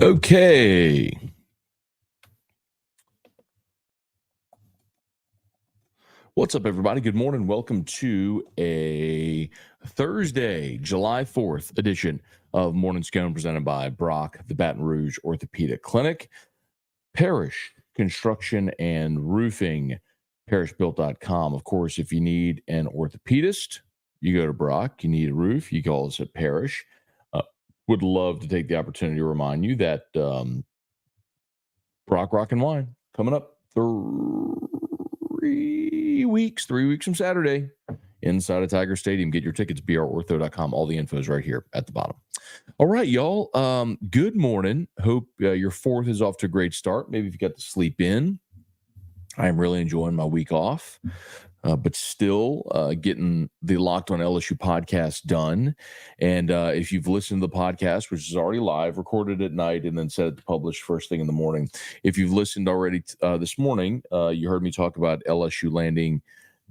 Okay. What's up, everybody? Good morning. Welcome to a Thursday, July 4th edition of Morning Scone presented by Brock, the Baton Rouge Orthopedic Clinic, Parish Construction and Roofing, parishbuilt.com. Of course, if you need an orthopedist, you go to Brock. You need a roof, you call us at Parish. Would love to take the opportunity to remind you that Brock Rock and Wine coming up 3 weeks from Saturday inside of Tiger Stadium. Get your tickets, brortho.com. All the info is right here at the bottom. All right, y'all. Good morning. Hope your 4th is off to a great start. Maybe if you got to sleep in. I am really enjoying my week off, but still getting the Locked on LSU podcast done. And if you've listened to the podcast, which is already live, recorded at night, and then set it to publish first thing in the morning. If you've listened already this morning, you heard me talk about LSU landing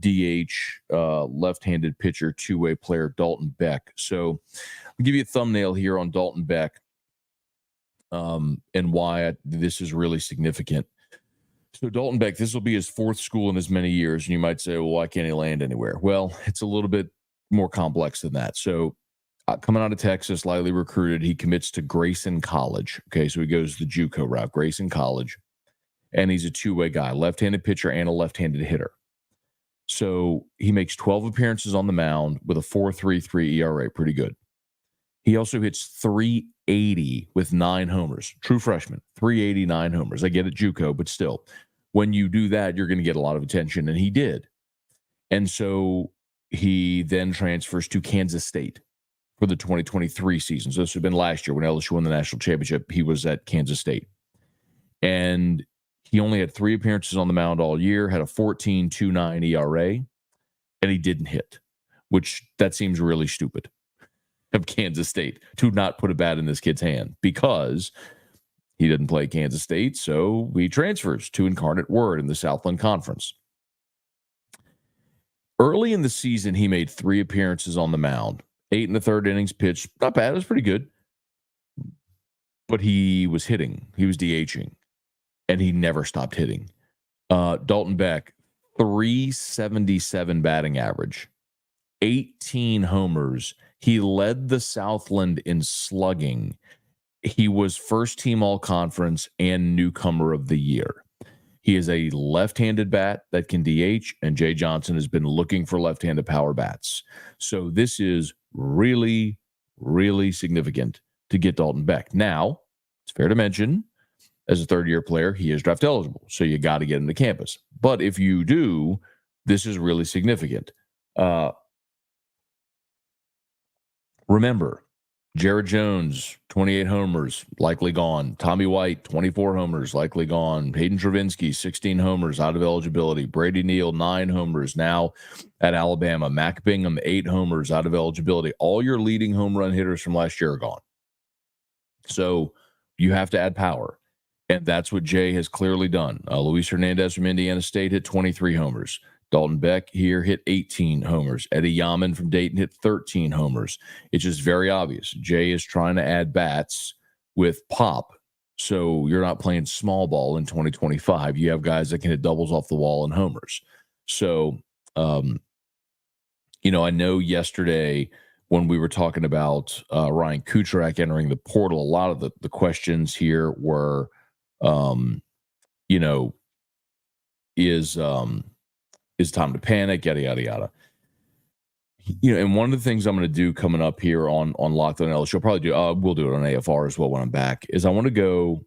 DH, left-handed pitcher, two-way player Dalton Beck. So I'll give you a thumbnail here on Dalton Beck and why this is really significant. So Dalton Beck, this will be his 4th school in as many years. And you might say, well, why can't he land anywhere? Well, it's a little bit more complex than that. So coming out of Texas, lightly recruited, he commits to Grayson College. Okay, so he goes the JUCO route, Grayson College. And he's a two-way guy, left-handed pitcher and a left-handed hitter. So he makes 12 appearances on the mound with a 4.33 ERA, pretty good. He also hits 380 with 9 homers. True freshman, 389 homers. I get it, JUCO, but still, when you do that, you're going to get a lot of attention, and he did. And so he then transfers to Kansas State for the 2023 season. So this would have been last year when LSU won the national championship. He was at Kansas State. And he only had 3 appearances on the mound all year, had a 14.29 ERA, and he didn't hit, which that seems really stupid of Kansas State to not put a bat in this kid's hand because he didn't play Kansas State, so he transfers to Incarnate Word in the Southland Conference. Early in the season, he made 3 appearances on the mound, 8 in the 3rd innings pitched. Not bad, it was pretty good. But he was hitting. He was DHing, and he never stopped hitting. Dalton Beck, 377 batting average, 18 homers. He led the Southland in slugging. He was first team all conference and newcomer of the year. He is a left-handed bat that can DH, and Jay Johnson has been looking for left-handed power bats. So this is really, really significant to get Dalton Beck. Now, it's fair to mention, as a third-year player, he is draft eligible, so you got to get him to campus. But if you do, this is really significant. Remember, Jared Jones, 28 homers, likely gone. Tommy White, 24 homers, likely gone. Hayden Travinsky, 16 homers, out of eligibility. Brady Neal, 9 homers, now at Alabama. Mac Bingham, 8 homers, out of eligibility. All your leading home run hitters from last year are gone. So you have to add power, and that's what Jay has clearly done. Luis Hernandez from Indiana State hit 23 homers. Dalton Beck here hit 18 homers. Eddie Yaman from Dayton hit 13 homers. It's just very obvious. Jay is trying to add bats with pop. So you're not playing small ball in 2025. You have guys that can hit doubles off the wall and homers. So, I know yesterday when we were talking about Ryan Kuchrak entering the portal, a lot of the questions here were, is time to panic, yada, yada, yada. And one of the things I'm going to do coming up here on Locked on LSU, we'll do it on AFR as well when I'm back, is I want to go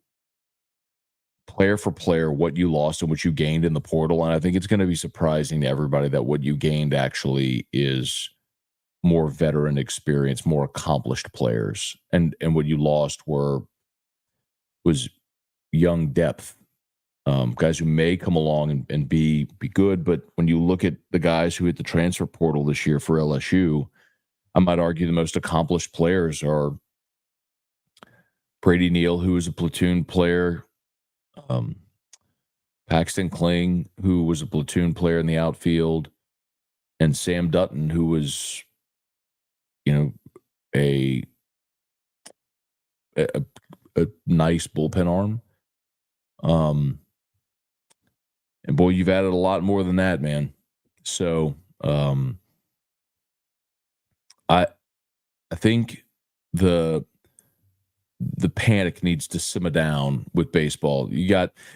player for player what you lost and what you gained in the portal. And I think it's going to be surprising to everybody that what you gained actually is more veteran experience, more accomplished players. And what you lost was young depth. Guys who may come along and be good, but when you look at the guys who hit the transfer portal this year for LSU, I might argue the most accomplished players are Brady Neal, who was a platoon player, Paxton Kling, who was a platoon player in the outfield, and Sam Dutton, who was, a a nice bullpen arm. And boy, you've added a lot more than that, man. So I think the panic needs to simmer down with baseball.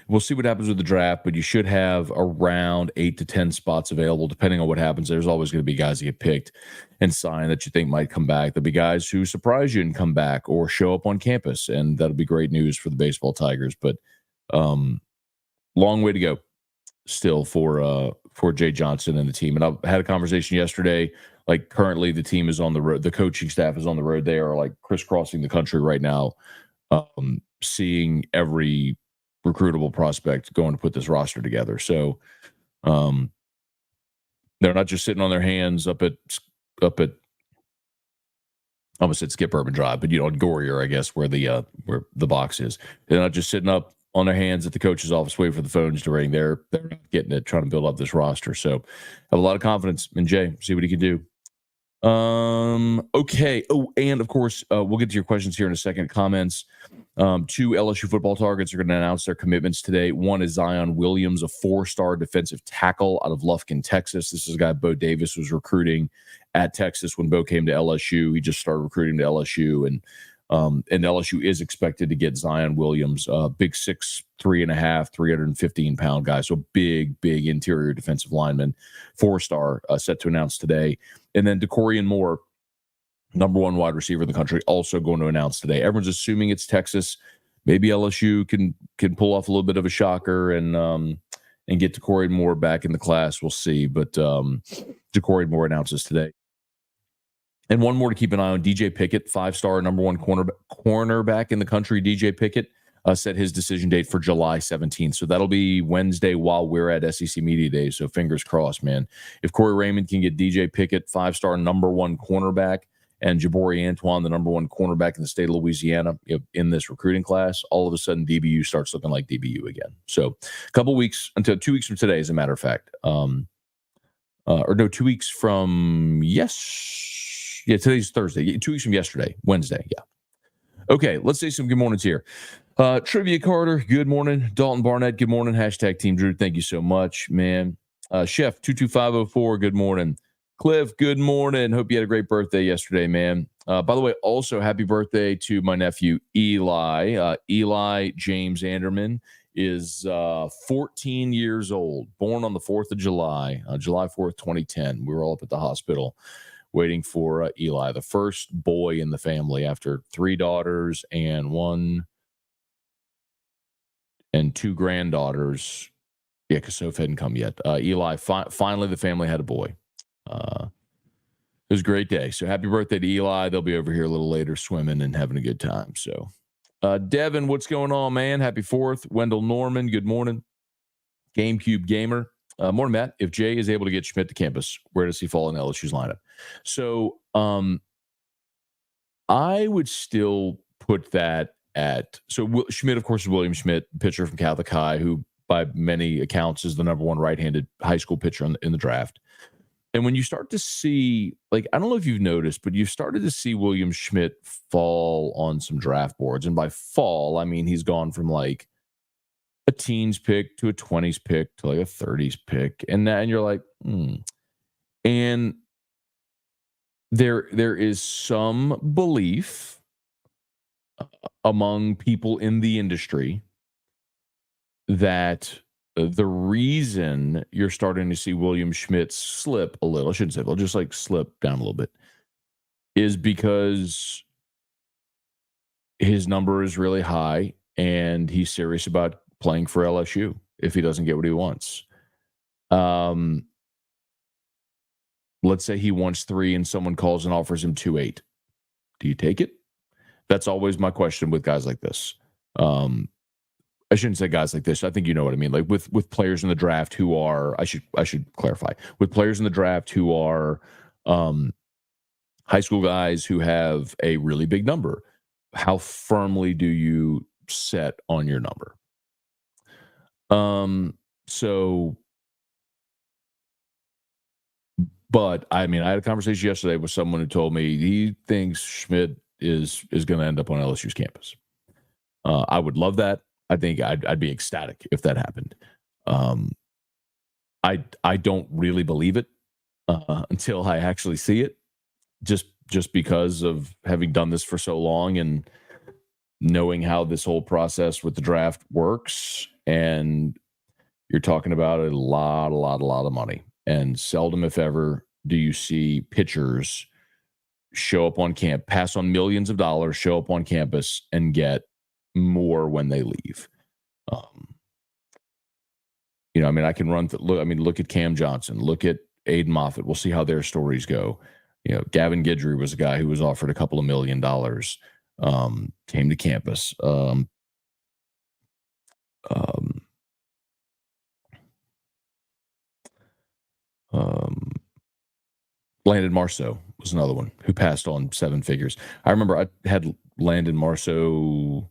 We'll see what happens with the draft, but you should have around 8 to 10 spots available, depending on what happens. There's always going to be guys that get picked and signed that you think might come back. There'll be guys who surprise you and come back or show up on campus, and that'll be great news for the baseball Tigers. But long way to go still for Jay Johnson and the team. And I had a conversation yesterday. Like, currently the team is on the road. The coaching staff is on the road. They are like crisscrossing the country right now, seeing every recruitable prospect going to put this roster together. So they're not just sitting on their hands up at I almost said Skip Urban Drive, but on Gourier, I guess, where the box is. They're not just sitting up on their hands at the coach's office waiting for the phones to ring. They're not getting it, trying to build up this roster. So have a lot of confidence in Jay. See what he can do. Okay. Oh, and of course, we'll get to your questions here in a second. Comments. 2 LSU football targets are going to announce their commitments today. One is Zion Williams, a 4-star defensive tackle out of Lufkin, Texas. This is a guy Bo Davis was recruiting at Texas when Bo came to LSU. He just started recruiting to LSU, and LSU is expected to get Zion Williams, big 6'3.5", 315-pound guy. So big interior defensive lineman, 4-star, set to announce today. And then DeCorian Moore, number 1 wide receiver in the country, also going to announce today. Everyone's assuming it's Texas. Maybe LSU can pull off a little bit of a shocker and get DeCorian Moore back in the class. We'll see. But DeCorian Moore announces today. And one more to keep an eye on, DJ Pickett, 5-star, number 1 cornerback in the country. DJ Pickett set his decision date for July 17th. So that'll be Wednesday while we're at SEC Media Day. So fingers crossed, man. If Corey Raymond can get DJ Pickett, 5-star, number 1 cornerback, and Jabari Antoine, the number 1 cornerback in the state of Louisiana, in this recruiting class, all of a sudden DBU starts looking like DBU again. So a couple weeks, until 2 weeks from today, as a matter of fact. 2 weeks from today's Thursday. 2 weeks from yesterday, Wednesday. Yeah. Okay, let's say some good mornings here. Trivia Carter, good morning. Dalton Barnett, good morning. Hashtag Team Drew, thank you so much, man. Chef 22504, good morning. Cliff, good morning. Hope you had a great birthday yesterday, man. By the way, also happy birthday to my nephew Eli. Eli James Anderman is 14 years old, born on the 4th of July, July 4th, 2010. We were all up at the hospital waiting for Eli, the first boy in the family after 3 daughters and 2 granddaughters. Yeah, because Soph hadn't come yet. Eli, finally the family had a boy. It was a great day. So happy birthday to Eli. They'll be over here a little later swimming and having a good time. So Devin, what's going on, man? Happy 4th. Wendell Norman, good morning. GameCube Gamer. Morning, Matt. If Jay is able to get Schmidt to campus, where does he fall in LSU's lineup? So I would still put that at – so Schmidt, of course, is William Schmidt, pitcher from Catholic High, who by many accounts is the number 1 right-handed high school pitcher in the draft. And when you start to see – like, I don't know if you've noticed, but you've started to see William Schmidt fall on some draft boards. And by fall, I mean he's gone from like – a teens pick to a 20s pick to like a 30s pick. And you're like, And there is some belief among people in the industry that the reason you're starting to see William Schmidt slip a little, I shouldn't say, well, just like slip down a little bit, is because his number is really high and he's serious about playing for LSU if he doesn't get what he wants. Let's say he wants 3 and someone calls and offers him 2.8. Do you take it? That's always my question with guys like this. I shouldn't say guys like this. I think you know what I mean. Like with players in the draft who are, I should clarify, with players in the draft who are high school guys who have a really big number. How firmly do you set on your number? But I mean, I had a conversation yesterday with someone who told me he thinks Schmidt is going to end up on LSU's campus. I would love that. I think I'd be ecstatic if that happened. Um, I don't really believe it until I actually see it. Just because of having done this for so long and knowing how this whole process with the draft works, and you're talking about a lot of money, and seldom if ever do you see pitchers show up on camp, pass on millions of dollars, show up on campus and get more when they leave. Um, I mean, I can run. Look at Cam Johnson. Look at Aiden Moffett. We'll see how their stories go. Gavin Guidry was a guy who was offered a couple of $1 million, came to campus. Um, Landon Marceau was another one who passed on 7 figures. I remember I had Landon Marceau.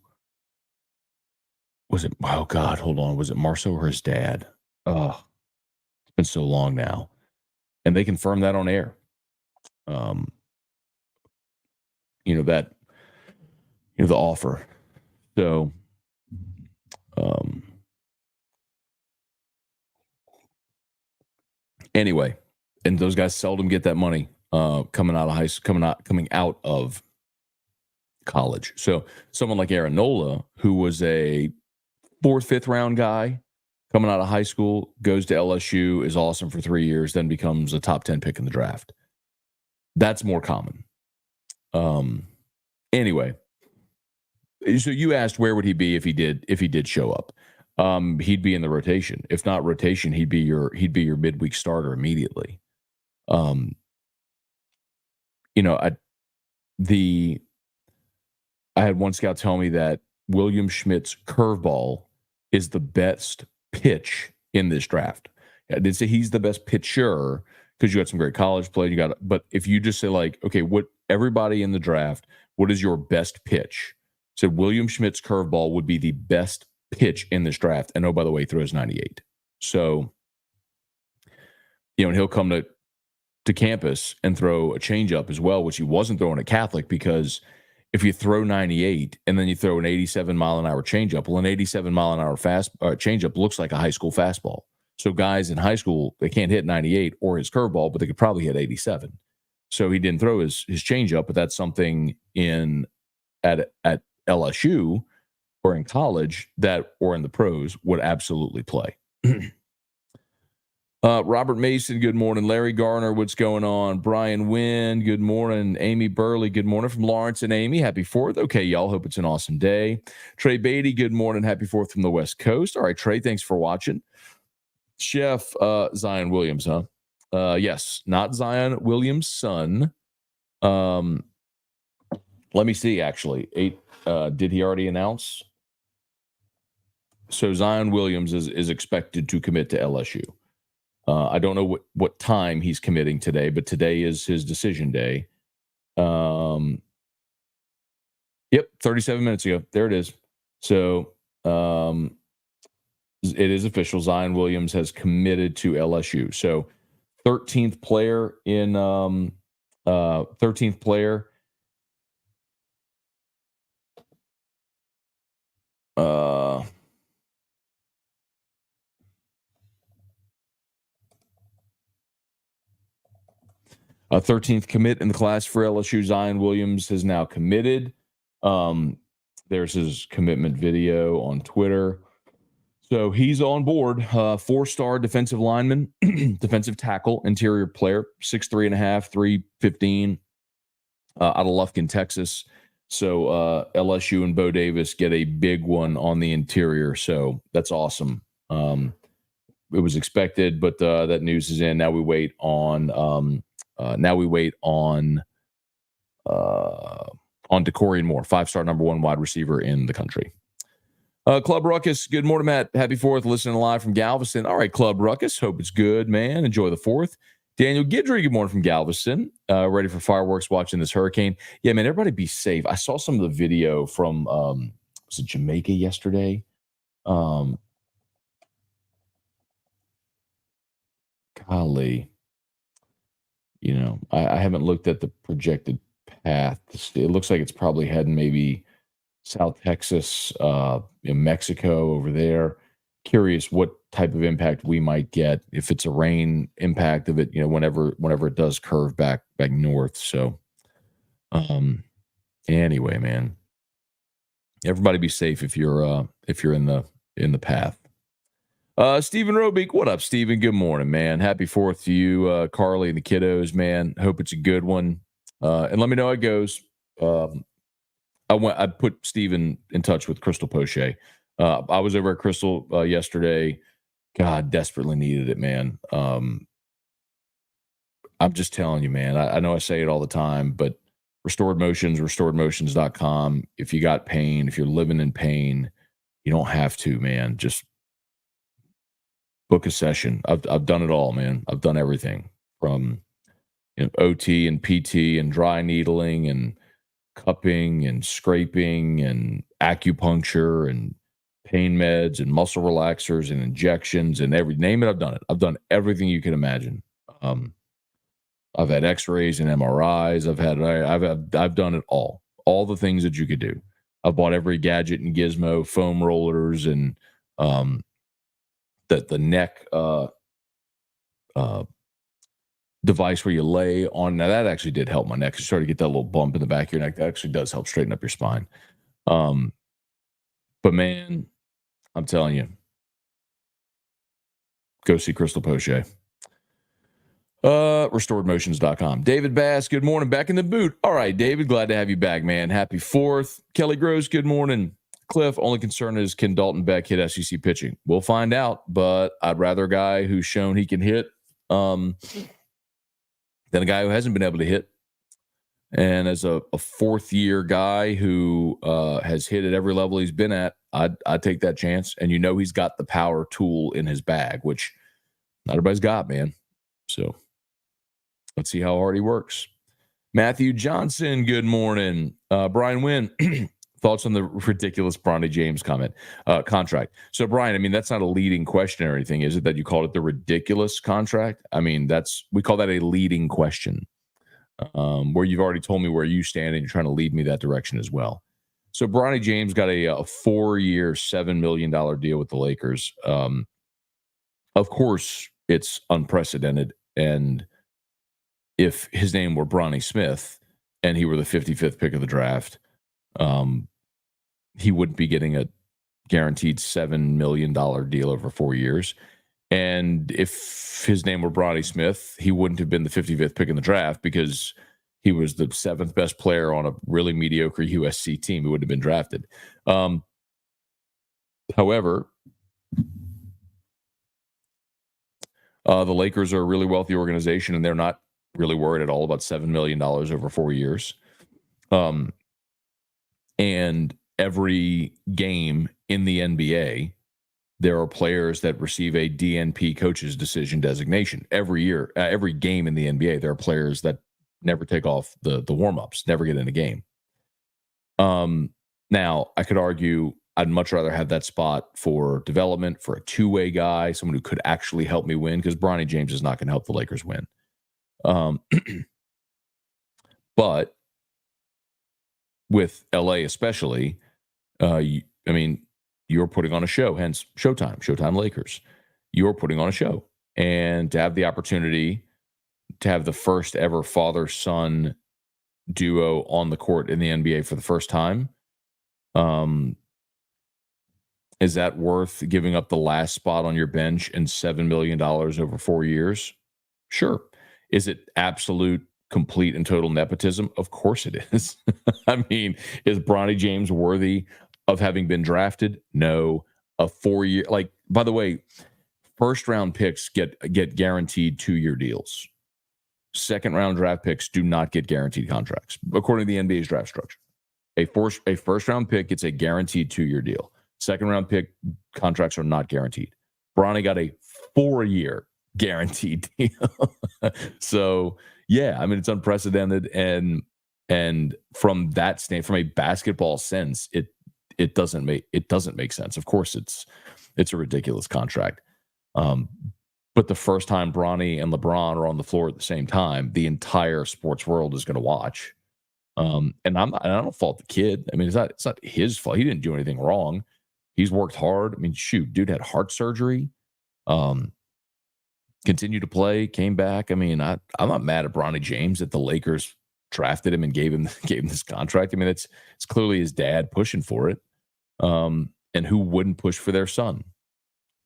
Was it? Oh God, hold on. Was it Marceau or his dad? Oh, it's been so long now, and they confirmed that on air. That the offer. So, anyway, and those guys seldom get that money coming out of high school, coming out of college. So someone like Aaron Nola, who was a 4th, 5th round guy coming out of high school, goes to LSU, is awesome for 3 years, then becomes a top 10 pick in the draft. That's more common. Anyway, so you asked where would he be if he did show up. He'd be in the rotation. If not rotation, he'd be your midweek starter immediately. I had one scout tell me that William Schmidt's curveball is the best pitch in this draft. I did say he's the best pitcher because you got some great college play. But if you just say like, okay, what everybody in the draft, what is your best pitch? So William Schmidt's curveball would be the best pitch in this draft. And oh, by the way, he throws 98. So, and he'll come to campus and throw a changeup as well, which he wasn't throwing at Catholic, because if you throw 98 and then you throw an 87 mile an hour changeup, well, an 87 mile an hour changeup looks like a high school fastball. So guys in high school, they can't hit 98 or his curveball, but they could probably hit 87. So he didn't throw his changeup, but that's something at LSU or in college or in the pros would absolutely play. Robert Mason, good morning. Larry Garner, what's going on? Brian Wynn, good morning. Amy Burley, good morning from Lawrence and Amy. Happy 4th. Okay, y'all, hope it's an awesome day. Trey Beatty, good morning. Happy 4th from the West Coast. All right, Trey, thanks for watching. Chef Zion Williams, huh? Yes, not Zion Williams' son. Let me see, actually. Did he already announce? So Zion Williams is expected to commit to LSU. I don't know what time he's committing today, but today is his decision day. Yep, 37 minutes ago. There it is. So it is official. Zion Williams has committed to LSU. So 13th player in 13th player. 13th commit in the class for LSU. Zion Williams has now committed. There's his commitment video on Twitter. So he's on board. 4-star defensive lineman, defensive tackle, interior player, 6'3.5", 315, out of Lufkin, Texas. So LSU and Bo Davis get a big one on the interior. So that's awesome. It was expected, but that news is in. Now we wait on DeCorian Moore, 5-star number 1 wide receiver in the country. Club Ruckus, good morning, Matt. Happy 4th, listening live from Galveston. All right, Club Ruckus, hope it's good, man. Enjoy the 4th. Daniel Guidry, good morning from Galveston. Ready for fireworks watching this hurricane. Yeah, man, everybody be safe. I saw some of the video from, was it Jamaica yesterday? Golly. I haven't looked at the projected path. It looks like it's probably heading maybe South Texas, in Mexico over there. Curious what type of impact we might get if it's a rain impact of it, whenever it does curve back north. So, anyway, man, everybody be safe if you're in the path. Stephen Robeek, what up, Stephen? Good morning, man. Happy 4th to you, Carly and the kiddos, man. Hope it's a good one. And let me know how it goes. I put Stephen in touch with Crystal Poche. I was over at Crystal yesterday. God, desperately needed it, man. I'm just telling you, man. I know I say it all the time, but Restored Motions, restoredmotions.com. If you got pain, if you're living in pain, you don't have to, man. Just book a session. I've done it all, man. I've done everything from OT and PT and dry needling and cupping and scraping and acupuncture and pain meds and muscle relaxers and injections and name it. I've done it. I've done everything you can imagine. I've had X-rays and MRIs. I've done it all the things that you could do. I've bought every gadget and gizmo, foam rollers, and the neck device where you lay on. Now that actually did help my neck. You started to get that little bump in the back of your neck. That actually does help straighten up your spine. But man, I'm telling you, go see Crystal Poche. Restoredmotions.com. David Bass, good morning. Back in the boot. All right, David, glad to have you back, man. Happy 4th. Kelly Gross, good morning. Cliff, only concern is, can Dalton Beck hit SEC pitching? We'll find out, but I'd rather a guy who's shown he can hit than a guy who hasn't been able to hit. And as a 4th-year guy who has hit at every level he's been at, I'd take that chance. And he's got the power tool in his bag, which not everybody's got, man. So let's see how hard he works. Matthew Johnson, good morning. Brian Wynn, thoughts on the ridiculous Bronny James contract? So, Brian, I mean, that's not a leading question or anything, is it, that you called it the ridiculous contract? I mean, we call that a leading question, where you've already told me where you stand and you're trying to lead me that direction as well. So Bronny James got a 4-year, $7 million deal with the Lakers. Of course, it's unprecedented. And if his name were Bronny Smith and he were the 55th pick of the draft, he wouldn't be getting a guaranteed $7 million deal over 4 years. And if his name were Bronny Smith, he wouldn't have been the 55th pick in the draft because he was the 7th best player on a really mediocre USC team. He wouldn't have been drafted. However, the Lakers are a really wealthy organization, and they're not really worried at all about $7 million over 4 years. And every game in the NBA, there are players that receive a DNP coach's decision designation every year. Every game in the NBA, there are players that never take off the warm-ups, never get in a game. Now, I could argue I'd much rather have that spot for development, for a two-way guy, someone who could actually help me win, because Bronny James is not going to help the Lakers win. But with LA especially, you're putting on a show, hence Showtime Lakers. You're putting on a show. And to have the opportunity to have the first ever father-son duo on the court in the NBA for the first time, is that worth giving up the last spot on your bench and $7 million over 4 years? Sure. Is it absolute, complete, and total nepotism? Of course it is. I mean, is Bronny James worthy of having been drafted? No. A 4-year, by the way, first round picks get guaranteed 2-year deals. Second round draft picks do not get guaranteed contracts, according to the NBA's draft structure. A first round pick gets a guaranteed 2-year deal. Second round pick contracts are not guaranteed. Bronny got a 4-year guaranteed deal. So yeah, I mean, it's unprecedented. And from that stand, from a basketball sense, it doesn't make sense. Of course, it's a ridiculous contract. But the first time Bronny and LeBron are on the floor at the same time, the entire sports world is going to watch. And I don't fault the kid. I mean, it's not his fault. He didn't do anything wrong. He's worked hard. I mean, shoot, dude had heart surgery. Continued to play, came back. I mean, I'm not mad at Bronny James that the Lakers drafted him and gave him this contract. I mean, it's clearly his dad pushing for it. And who wouldn't push for their son?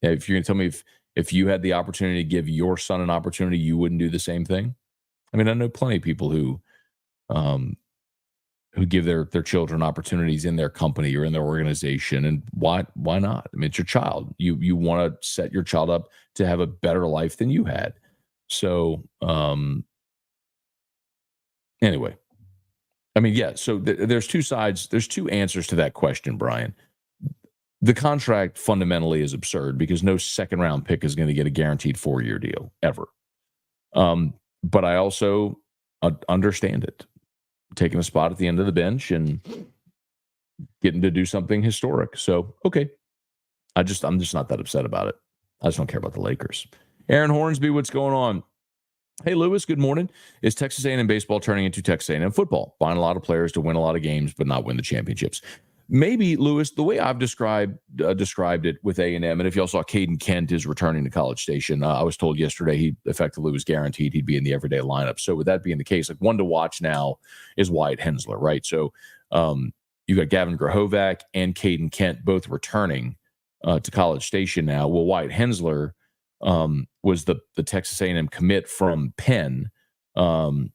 If you're gonna tell me if you had the opportunity to give your son an opportunity, you wouldn't do the same thing. I mean, I know plenty of people who give their children opportunities in their company or in their organization, and why not? I mean, it's your child. You want to set your child up to have a better life than you had. So anyway, I mean, yeah. So there's two sides. There's two answers to that question, Brian. The contract fundamentally is absurd because no second round pick is going to get a guaranteed 4-year deal ever. But I also understand it. Taking a spot at the end of the bench and getting to do something historic. So, okay. I'm just not that upset about it. I just don't care about the Lakers. Aaron Hornsby, what's going on? Hey, Lewis, good morning. Is Texas A&M baseball turning into Texas A&M football? Buying a lot of players to win a lot of games, but not win the championships. Maybe, Lewis, the way I've described it with A&M, and if y'all saw Caden Kent is returning to College Station, I was told yesterday he effectively was guaranteed he'd be in the everyday lineup. So with that being the case, like one to watch now is Wyatt Hensler, right? So you got Gavin Grahovac and Caden Kent both returning to College Station now. Well, Wyatt Hensler was the Texas A&M commit from Penn. Played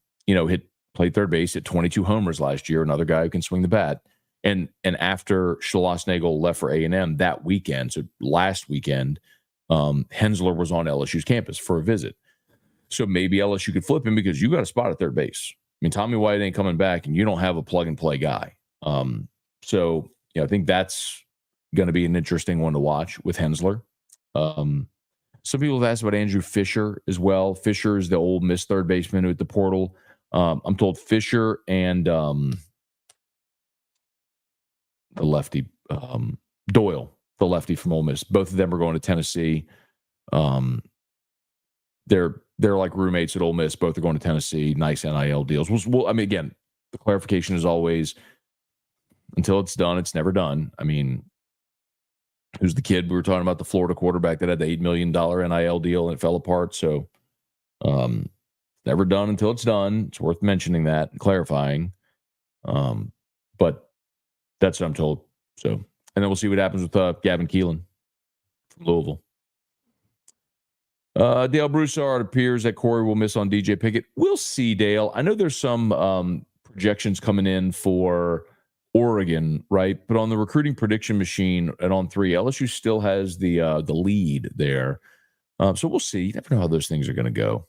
third base at 22 homers last year. Another guy who can swing the bat. And after Schlossnagle left for A&M that weekend, so last weekend, Hensler was on LSU's campus for a visit. So maybe LSU could flip him because you got a spot at third base. I mean, Tommy White ain't coming back, and you don't have a plug-and-play guy. So I think that's going to be an interesting one to watch with Hensler. Some people have asked about Andrew Fisher as well. Fisher is the Ole Miss third baseman who at the portal. I'm told Fisher and the lefty, Doyle, the lefty from Ole Miss. Both of them are going to Tennessee. They're like roommates at Ole Miss. Both are going to Tennessee. Nice NIL deals. Well, I mean, again, the clarification is always until it's done, it's never done. I mean, who's the kid we were talking about? The Florida quarterback that had the $8 million NIL deal and it fell apart. So, never done until it's done. It's worth mentioning that and clarifying. But that's what I'm told. So, and then we'll see what happens with Gavin Keelan from Louisville. Dale Broussard appears that Corey will miss on DJ Pickett. We'll see, Dale. I know there's some projections coming in for Oregon, right? But on the recruiting prediction machine at On3, LSU still has the lead there. So we'll see. You never know how those things are going to go.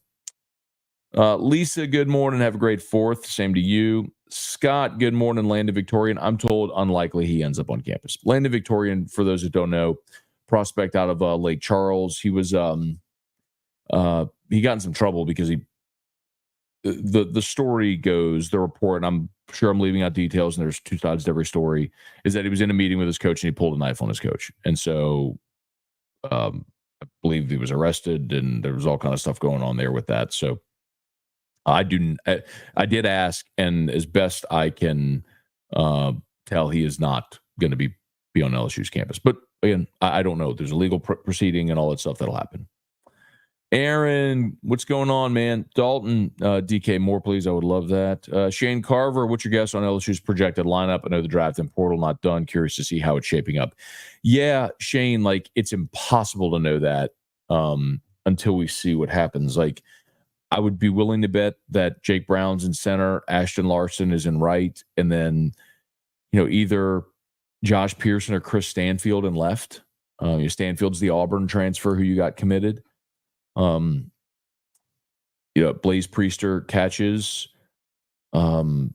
Lisa, good morning. Have a great 4th. Same to you. Scott, good morning. Landon Victorian. I'm told unlikely he ends up on campus. Landon Victorian, for those that don't know, prospect out of Lake Charles. He was he got in some trouble because the story goes, the report, and I'm sure I'm leaving out details, and there's two sides to every story, is that he was in a meeting with his coach and he pulled a knife on his coach. And so I believe he was arrested, and there was all kind of stuff going on there with that. So I did ask, and as best I can tell, he is not going to be on LSU's campus. But again, I don't know. There's a legal proceeding and all that stuff that'll happen. Aaron, what's going on, man? Dalton, DK, more please. I would love that. Shane Carver, what's your guess on LSU's projected lineup? I know the draft and portal not done. Curious to see how it's shaping up. Yeah, Shane, like it's impossible to know that until we see what happens. Like I would be willing to bet that Jake Brown's in center, Ashton Larson is in right, and then either Josh Pearson or Chris Stanfield in left. Stanfield's the Auburn transfer who you got committed. Blaze Priester catches. I'd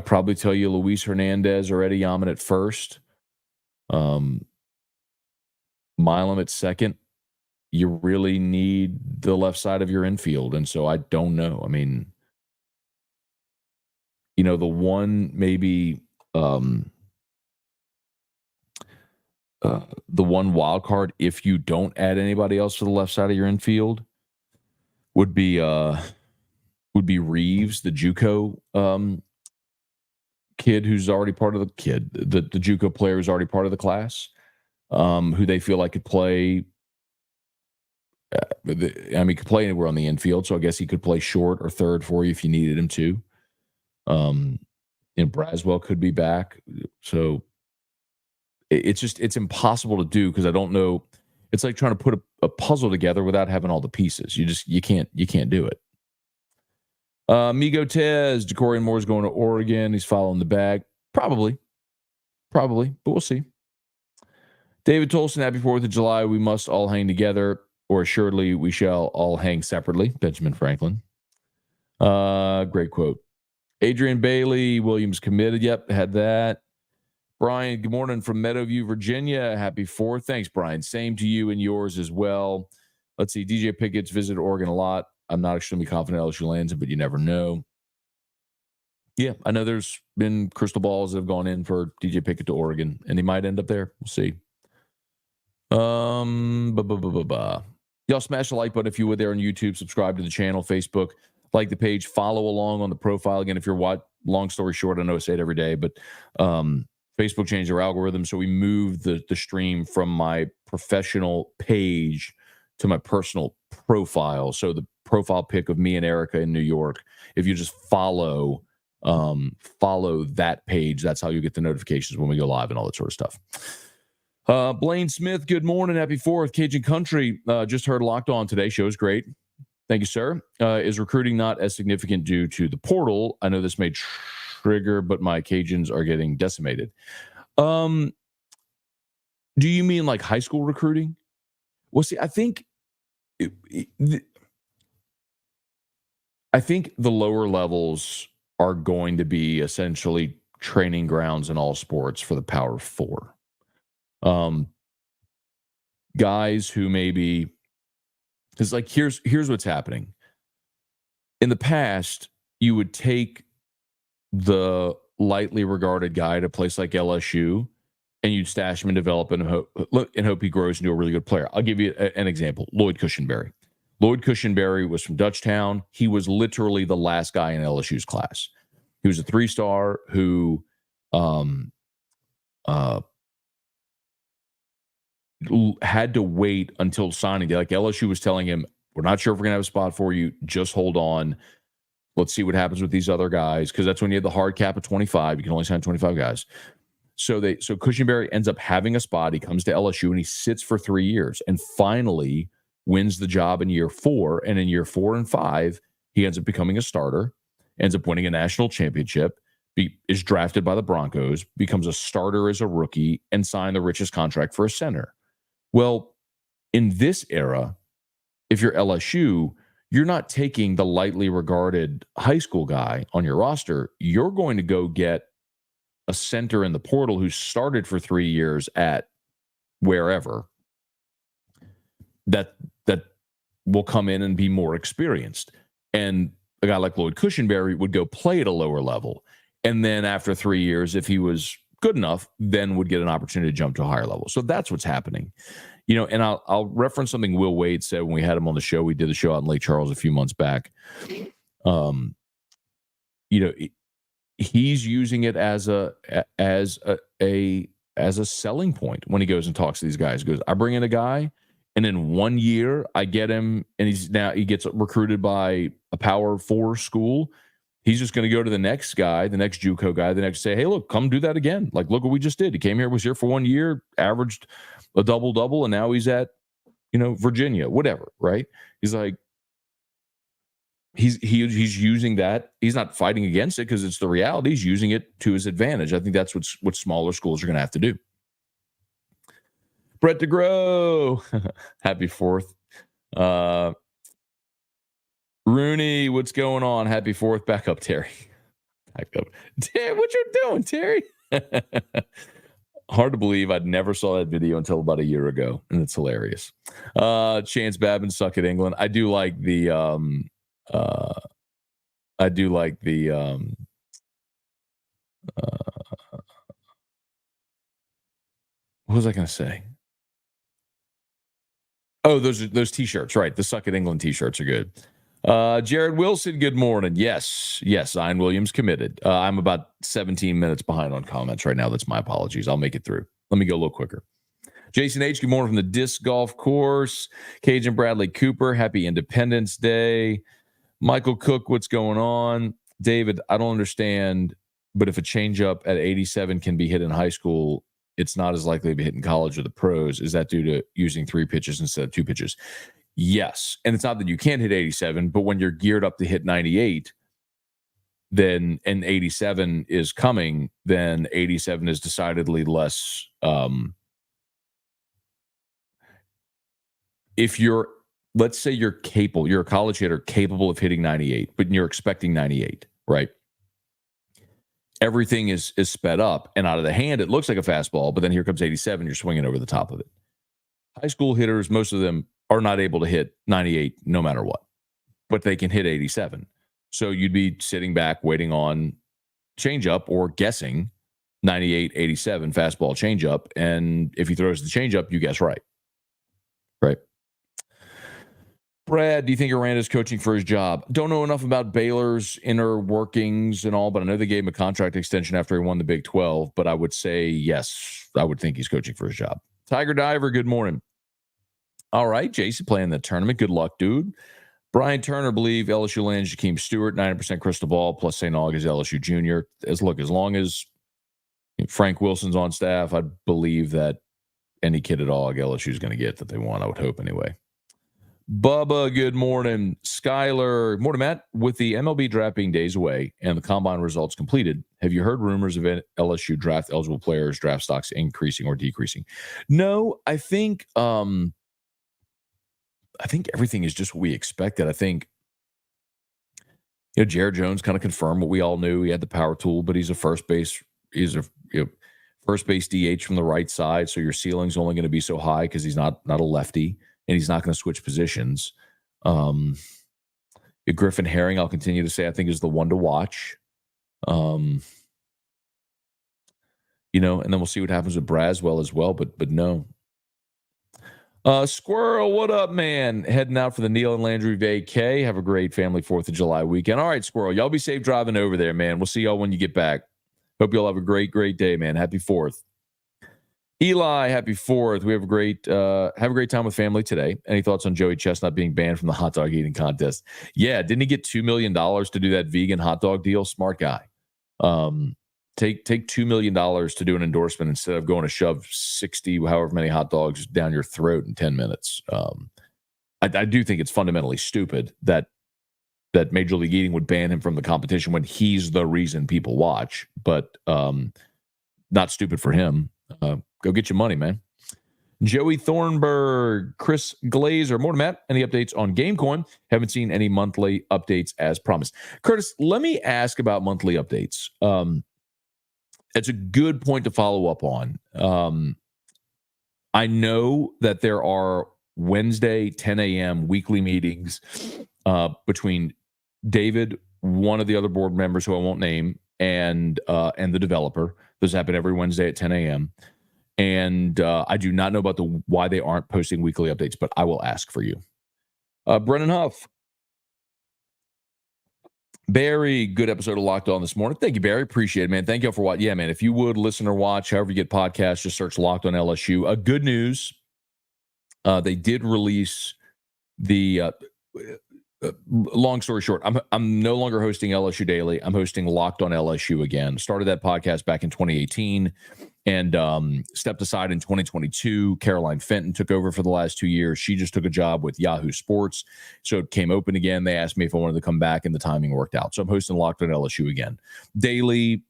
probably tell you Luis Hernandez or Eddie Yaman at first. Milam at second. You really need the left side of your infield. And so I don't know. I mean, the one maybe the one wild card, if you don't add anybody else to the left side of your infield, would be would be Reeves, the JUCO kid who's already part of the JUCO player who's already part of the class, who they feel like could play. Could play anywhere on the infield, so I guess he could play short or third for you if you needed him to. And Braswell could be back, so it's impossible to do because I don't know. It's like trying to put a puzzle together without having all the pieces. You can't do it. Migo Tez, Jacorian Moore's going to Oregon. He's following the bag. Probably, but we'll see. David Tolson, happy 4th of July. We must all hang together, or assuredly we shall all hang separately. Benjamin Franklin. Great quote. Adrian Bailey, Williams committed. Yep, had that. Brian, good morning from Meadowview, Virginia. Happy 4th. Thanks, Brian. Same to you and yours as well. Let's see. DJ Pickett's visited Oregon a lot. I'm not extremely confident LSU lands him, but you never know. Yeah, I know there's been crystal balls that have gone in for DJ Pickett to Oregon, and he might end up there. We'll see. Y'all smash the like button if you would there on YouTube. Subscribe to the channel, Facebook, like the page, follow along on the profile. Again, if you're long story short, I know I say it every day, but Facebook changed their algorithm, so we moved the stream from my professional page to my personal profile. So the profile pic of me and Erica in New York, if you just follow that page, that's how you get the notifications when we go live and all that sort of stuff. Blaine Smith, good morning. Happy 4th. Cajun Country, just heard Locked On today. Show's great. Thank you, sir. Is recruiting not as significant due to the portal? I know this may trigger, but my Cajuns are getting decimated. Do you mean like high school recruiting? Well, see, I think the lower levels are going to be essentially training grounds in all sports for the Power Four. Guys who maybe, because like here's what's happening. In the past, you would take the lightly regarded guy at a place like LSU, and you'd stash him and develop and hope he grows into a really good player. I'll give you an example. Lloyd Cushenberry. Lloyd Cushenberry was from Dutchtown. He was literally the last guy in LSU's class. He was a 3-star who had to wait until signing day. Like LSU was telling him, we're not sure if we're going to have a spot for you. Just hold on. Let's see what happens with these other guys. Because that's when you had the hard cap of 25. You can only sign 25 guys. So Cushenberry ends up having a spot. He comes to LSU and he sits for 3 years and finally wins the job in year 4. And in year 4 and 5, he ends up becoming a starter, ends up winning a national championship, is drafted by the Broncos, becomes a starter as a rookie, and signed the richest contract for a center. Well, in this era, if you're LSU, you're not taking the lightly regarded high school guy on your roster. You're going to go get a center in the portal who started for 3 years at wherever that will come in and be more experienced. And a guy like Lloyd Cushenberry would go play at a lower level. And then after 3 years, if he was good enough, then would get an opportunity to jump to a higher level. So that's what's happening. And I'll reference something Will Wade said when we had him on the show. We did the show out in Lake Charles a few months back. He's using it as a selling point when he goes and talks to these guys. He goes, I bring in a guy, and in 1 year I get him, and he gets recruited by a Power 4 school. He's just going to go to the next guy, the next JUCO guy, the next say, hey, look, come do that again. Like, look what we just did. He came here, was here for 1 year, averaged a double-double, and now he's at, Virginia, whatever, right? He's like, he's using that. He's not fighting against it because it's the reality. He's using it to his advantage. I think that's what smaller schools are going to have to do. Brett DeGrow, happy 4th. Rooney, what's going on? Happy 4th. Back up, Terry. Back up. Terry, what you doing, Terry? Hard to believe I'd never saw that video until about a year ago, and it's hilarious. Chance Babin, suck at England. I do like the what was I going to say? Oh, those T-shirts, right? The Suck at England T-shirts are good. Jared Wilson, good morning. Yes, Zion Williams committed. I'm about 17 minutes behind on comments right now. That's my apologies. I'll make it through. Let me go a little quicker. Jason H., good morning from the disc golf course. Cajun Bradley Cooper, happy Independence Day. Michael Cook, what's going on? David, I don't understand, but if a changeup at 87 can be hit in high school, it's not as likely to be hit in college or the pros. Is that due to using 3 pitches instead of 2 pitches? Yes. And it's not that you can't hit 87, but when you're geared up to hit 98, then and 87 is coming, then 87 is decidedly less. If you're, let's say you're capable, you're a college hitter capable of hitting 98, but you're expecting 98, right? Everything is sped up, and out of the hand, it looks like a fastball, but then here comes 87, you're swinging over the top of it. High school hitters, most of them are not able to hit 98 no matter what, but they can hit 87. So you'd be sitting back waiting on changeup or guessing 98, 87 fastball changeup, and if he throws the changeup, you guess right. Right. Brad, do you think Aranda's coaching for his job? Don't know enough about Baylor's inner workings and all, but I know they gave him a contract extension after he won the Big 12, but I would say yes, I would think he's coaching for his job. Tiger Diver, good morning. All right, Jason playing the tournament. Good luck, dude. Brian Turner, believe LSU lands Jakeem Stewart, 90% crystal ball, plus St. August LSU Jr. As long as Frank Wilson's on staff, I believe that any kid at all LSU is going to get that they want, I would hope anyway. Bubba, good morning. Skyler, morning, Matt. With the MLB draft being days away and the combine results completed, have you heard rumors of LSU draft eligible players, draft stocks increasing or decreasing? No, I think everything is just what we expected. I think Jared Jones kind of confirmed what we all knew. He had the power tool, but he's a first base DH from the right side, so your ceiling's only going to be so high because he's not a lefty. And he's not going to switch positions. Griffin Herring, I'll continue to say, I think is the one to watch. And then we'll see what happens with Braswell as well. But no. Squirrel, what up, man? Heading out for the Neil and Landry vacay. Have a great family 4th of July weekend. All right, Squirrel, y'all be safe driving over there, man. We'll see y'all when you get back. Hope y'all have a great day, man. Happy 4th. Eli, happy 4th. We have a great time with family today. Any thoughts on Joey Chestnut being banned from the hot dog eating contest? Yeah, didn't he get $2 million to do that vegan hot dog deal? Smart guy. Take $2 million to do an endorsement instead of going to shove 60, however many hot dogs down your throat in 10 minutes. I do think it's fundamentally stupid that Major League Eating would ban him from the competition when he's the reason people watch, but not stupid for him. Go get your money, man. Joey Thornburg, Chris Glazer, more to Matt. Any updates on GameCoin? Haven't seen any monthly updates as promised. Curtis, let me ask about monthly updates. It's a good point to follow up on. I know that there are Wednesday 10 a.m. weekly meetings between David, one of the other board members who I won't name, and the developer. Those happen every Wednesday at 10 a.m. And I do not know about why they aren't posting weekly updates, but I will ask for you. Brennan Huff. Barry, good episode of Locked On this morning. Thank you, Barry. Appreciate it, man. Thank you all for watching. Yeah, man, if you would listen or watch, however you get podcasts, just search Locked On LSU. Good news, they did release the long story short, I'm no longer hosting LSU Daily. I'm hosting Locked On LSU again. Started that podcast back in 2018 and stepped aside in 2022. Caroline Fenton took over for the last 2 years. She just took a job with Yahoo Sports. So it came open again. They asked me if I wanted to come back, and the timing worked out. So I'm hosting Locked On LSU again. Daily,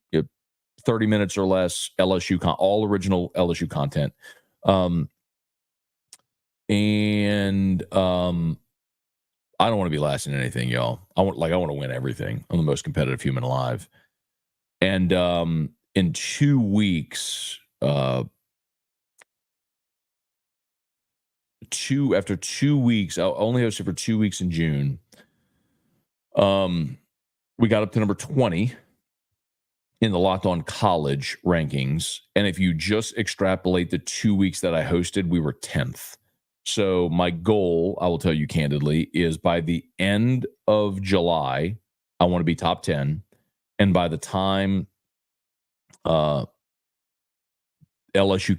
30 minutes or less, LSU, all original LSU content. I don't want to be last in anything, y'all. I want to win everything. I'm the most competitive human alive. And in 2 weeks, after 2 weeks, I only hosted for 2 weeks in June. We got up to number 20 in the Locked On College rankings. And if you just extrapolate the 2 weeks that I hosted, we were 10th. So my goal, I will tell you candidly, is by the end of July, I want to be top 10. And by the time LSU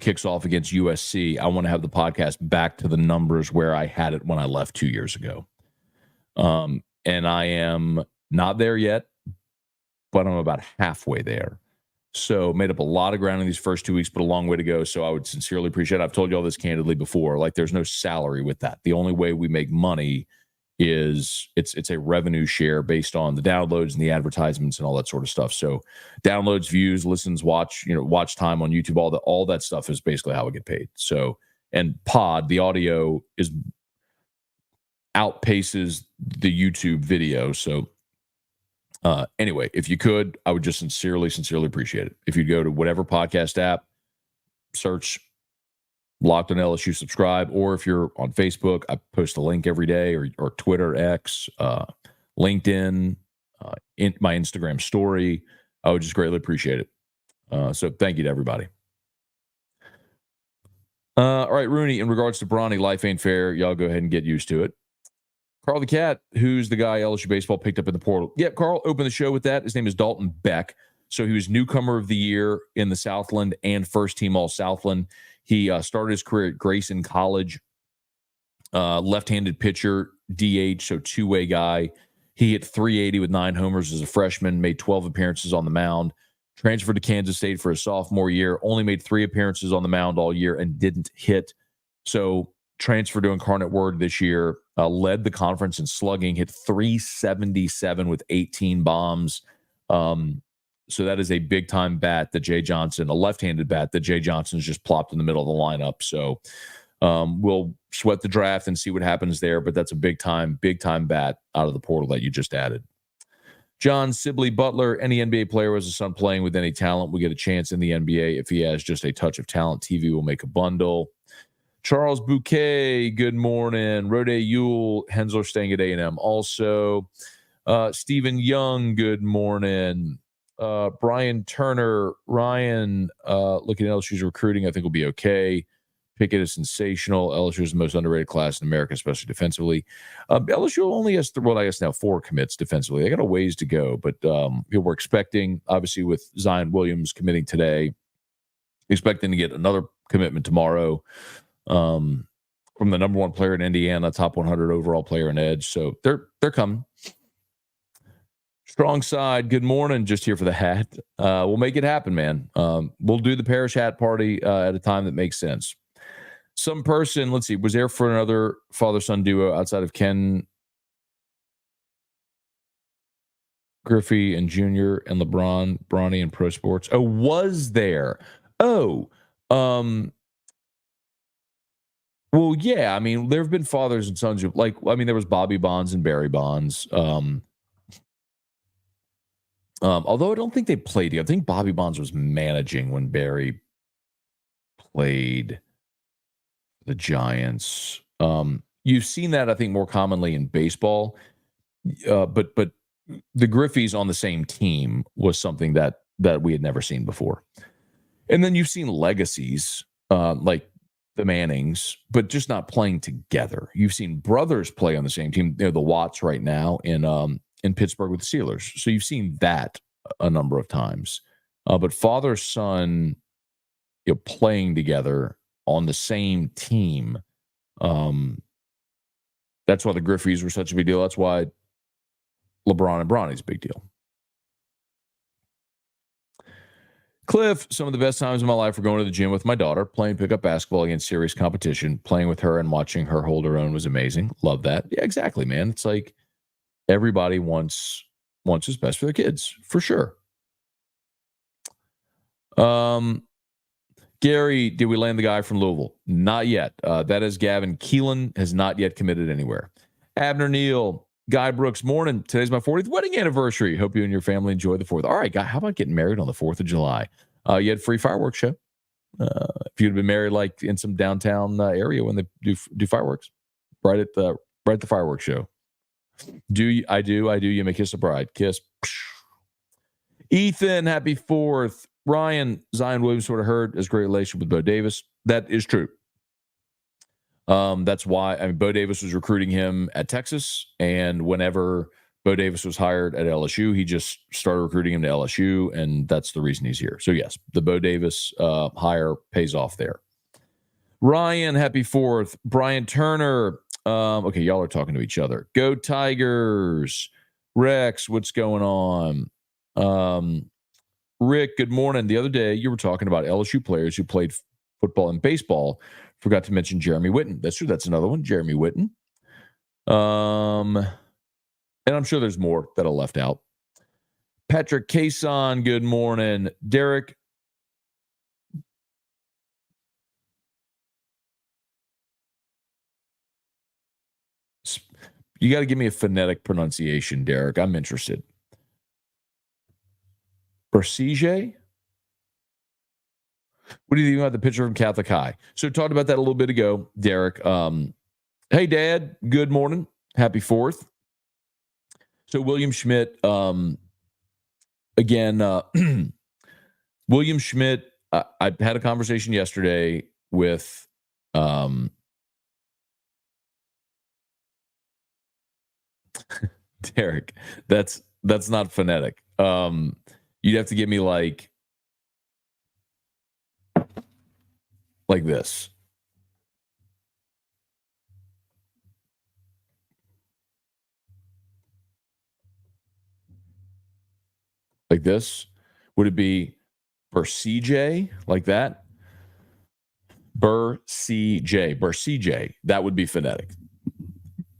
kicks off against USC, I want to have the podcast back to the numbers where I had it when I left 2 years ago. And I am not there yet, but I'm about halfway there. So made up a lot of ground in these first 2 weeks, but a long way to go. So I would sincerely appreciate it. I've told you all this candidly before. Like, there's no salary with that. The only way we make money is it's a revenue share based on the downloads and the advertisements and all that sort of stuff. So downloads, views, listens, watch time on YouTube, all that stuff is basically how we get paid. So, and the audio outpaces the YouTube video. So anyway, if you could, I would just sincerely appreciate it. If you'd go to whatever podcast app, search Locked on LSU, subscribe, or if you're on Facebook, I post a link every day, or Twitter, X, LinkedIn, in my Instagram story. I would just greatly appreciate it. So thank you to everybody. All right, Rooney, in regards to Bronny, life ain't fair. Y'all go ahead and get used to it. Carl the Cat, who's the guy LSU baseball picked up in the portal. Yep, Carl opened the show with that. His name is Dalton Beck. So he was newcomer of the year in the Southland and first team all Southland. He started his career at Grayson College, left-handed pitcher, DH, so two-way guy. He hit .380 with 9 homers as a freshman, made 12 appearances on the mound, transferred to Kansas State for his sophomore year, only made 3 appearances on the mound all year and didn't hit. So transferred to Incarnate Word this year, led the conference in slugging, hit .377 with 18 bombs. So that is a big-time bat that Jay Johnson, a left-handed bat that Jay Johnson's just plopped in the middle of the lineup. So we'll sweat the draft and see what happens there, but that's a big-time bat out of the portal that you just added. John Sibley Butler, any NBA player with a son playing with any talent will get a chance in the NBA. If he has just a touch of talent, TV will make a bundle. Charles Bouquet, good morning. Rode Yule, Hensler staying at A&M also. Stephen Young, good morning. Brian Turner, Ryan, looking at LSU's recruiting, I think will be okay. Pickett is sensational. LSU is the most underrated class in America, especially defensively. LSU only has, I guess now 4 commits defensively. They got a ways to go, but we're expecting, obviously, with Zion Williams committing today, expecting to get another commitment tomorrow from the number 1 player in Indiana, top 100 overall player in edge. So they're coming. Strong side, good morning. Just here for the hat. We'll make it happen, man. We'll do the parish hat party at a time that makes sense. Some person, let's see, was there for another father-son duo outside of Ken Griffey and Junior and LeBron, Bronny and Pro Sports? Oh, was there? Oh, well, yeah. I mean, there have been fathers and sons who, there was Bobby Bonds and Barry Bonds. Although I don't think they played together. I think Bobby Bonds was managing when Barry played the Giants. You've seen that, I think, more commonly in baseball. But the Griffeys on the same team was something that we had never seen before. And then you've seen legacies like the Mannings, but just not playing together. You've seen brothers play on the same team. They're the Watts right now in Pittsburgh with the Steelers. So you've seen that a number of times. But father-son, playing together on the same team, that's why the Griffeys were such a big deal. That's why LeBron and Bronny's a big deal. Cliff, some of the best times of my life were going to the gym with my daughter, playing pickup basketball against serious competition. Playing with her and watching her hold her own was amazing. Love that. Yeah, exactly, man. It's like everybody wants what's best for their kids, for sure. Gary, did we land the guy from Louisville? Not yet. That is Gavin Keelan, has not yet committed anywhere. Abner Neal, Guy Brooks, morning. Today's my 40th wedding anniversary. Hope you and your family enjoy the 4th. All right, Guy, how about getting married on the 4th of July? You had free fireworks show. If you'd been married like in some downtown area when they do fireworks, right at the fireworks show. I do. You may kiss a bride. Kiss. Ethan, happy 4th. Ryan, Zion Williams sort of heard has great relationship with Bo Davis. That is true. That's why Bo Davis was recruiting him at Texas, and whenever Bo Davis was hired at LSU, he just started recruiting him to LSU, and that's the reason he's here. So yes, the Bo Davis hire pays off there. Ryan, happy 4th. Brian Turner. Okay, y'all are talking to each other. Go Tigers. Rex, what's going on? Rick, good morning. The other day, you were talking about LSU players who played football and baseball. Forgot to mention Jeremy Whitten. That's true. That's another one, Jeremy Whitten. And I'm sure there's more that I left out. Patrick Cason, good morning. Derek. You got to give me a phonetic pronunciation, Derek. I'm interested. Bersige? What do you think about the picture from Catholic High? So talked about that a little bit ago, Derek. Hey, Dad. Good morning. Happy 4th. So William Schmidt, again, William Schmidt, I had a conversation yesterday with Derek. That's not phonetic. You'd have to give me like this. Like this? Would it be Bersige? Like that? Bersige. That would be phonetic.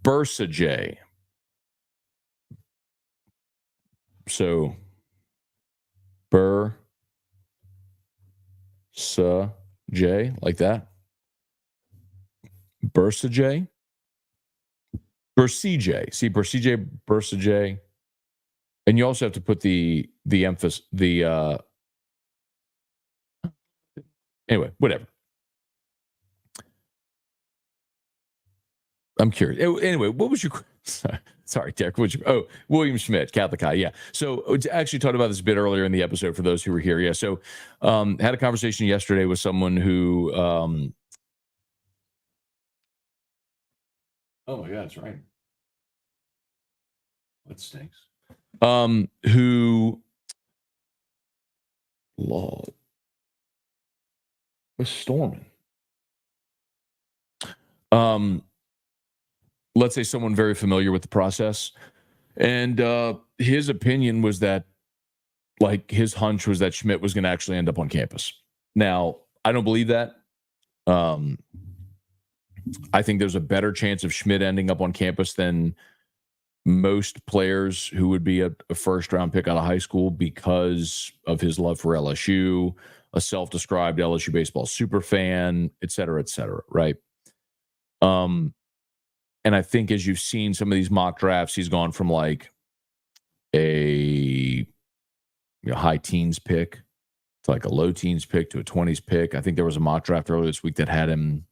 Bersige. So Bersige, like that. Bersige. Bersige. See, Bersige. And you also have to put the emphasis, anyway, whatever. I'm curious. Anyway, what was your sorry, Derek? William Schmidt, Catholic High. Yeah. So actually talked about this a bit earlier in the episode for those who were here. Yeah. So had a conversation yesterday with someone who oh my God, that's right. That stinks. Who Lord was storming. Let's say someone very familiar with the process. And his opinion was that, like, his hunch was that Schmidt was going to actually end up on campus. Now, I don't believe that. I think there's a better chance of Schmidt ending up on campus than most players who would be a first-round pick out of high school because of his love for LSU, a self-described LSU baseball super fan, et cetera, right? And I think as you've seen some of these mock drafts, he's gone from like a high teens pick to like a low teens pick to a 20s pick. I think there was a mock draft earlier this week that had him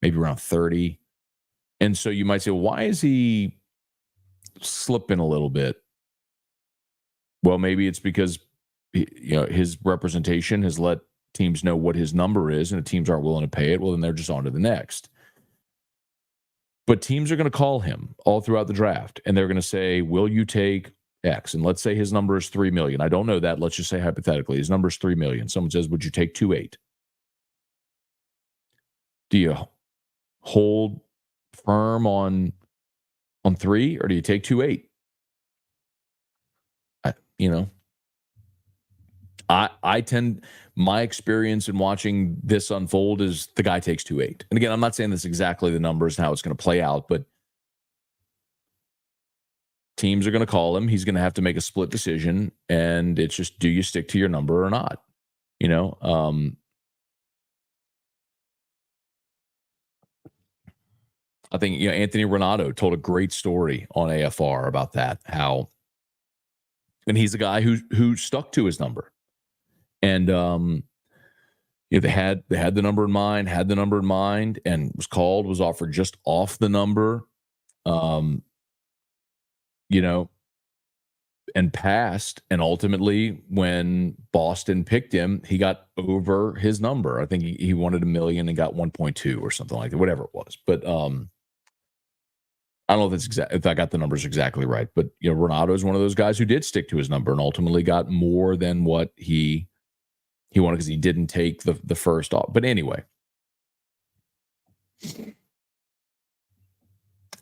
maybe around 30. And so you might say, well, why is he slipping a little bit? Well, maybe it's because his representation has let teams know what his number is, and if teams aren't willing to pay it, well, then they're just on to the next. But teams are going to call him all throughout the draft, and they're going to say, will you take X? And let's say his number is $3 million. I don't know that. Let's just say hypothetically, his number is $3 million. Someone says, would you take 2.8? Do you hold firm on 3, or do you take 2.8? I tend, my experience in watching this unfold is the guy takes 2.8. And again, I'm not saying that's exactly the numbers and how it's going to play out, but teams are going to call him. He's going to have to make a split decision, and it's just, do you stick to your number or not? I think Anthony Renato told a great story on AFR about that, and he's a guy who stuck to his number. And they had the number in mind, and was offered just off the number. and passed. And ultimately, when Boston picked him, he got over his number. I think he wanted $1 million and got 1.2 or something like that, whatever it was. But I don't know if I got the numbers exactly right. But Renato is one of those guys who did stick to his number and ultimately got more than what he wanted because he didn't take the first off. But anyway,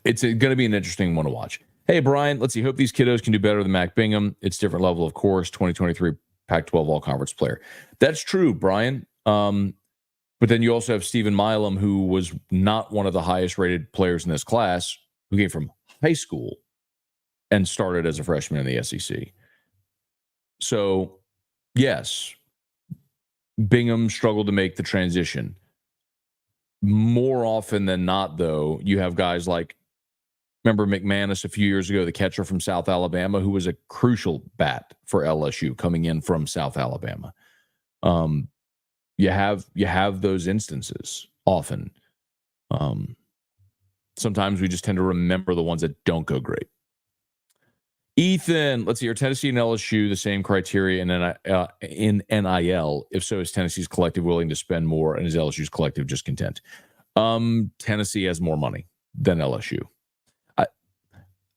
it's going to be an interesting one to watch. Hey, Brian, let's see. Hope these kiddos can do better than Mac Bingham. It's different level, of course. 2023 Pac-12 All-Conference player. That's true, Brian. But then you also have Stephen Milam, who was not one of the highest-rated players in this class, who came from high school and started as a freshman in the SEC. So, yes, Bingham struggled to make the transition. More often than not, though, you have guys like, remember McManus a few years ago, the catcher from South Alabama, who was a crucial bat for LSU coming in from South Alabama. You have those instances often. Sometimes we just tend to remember the ones that don't go great. Ethan, let's see. Are Tennessee and LSU the same criteria in NIL? If so, is Tennessee's collective willing to spend more, and is LSU's collective just content? Tennessee has more money than LSU.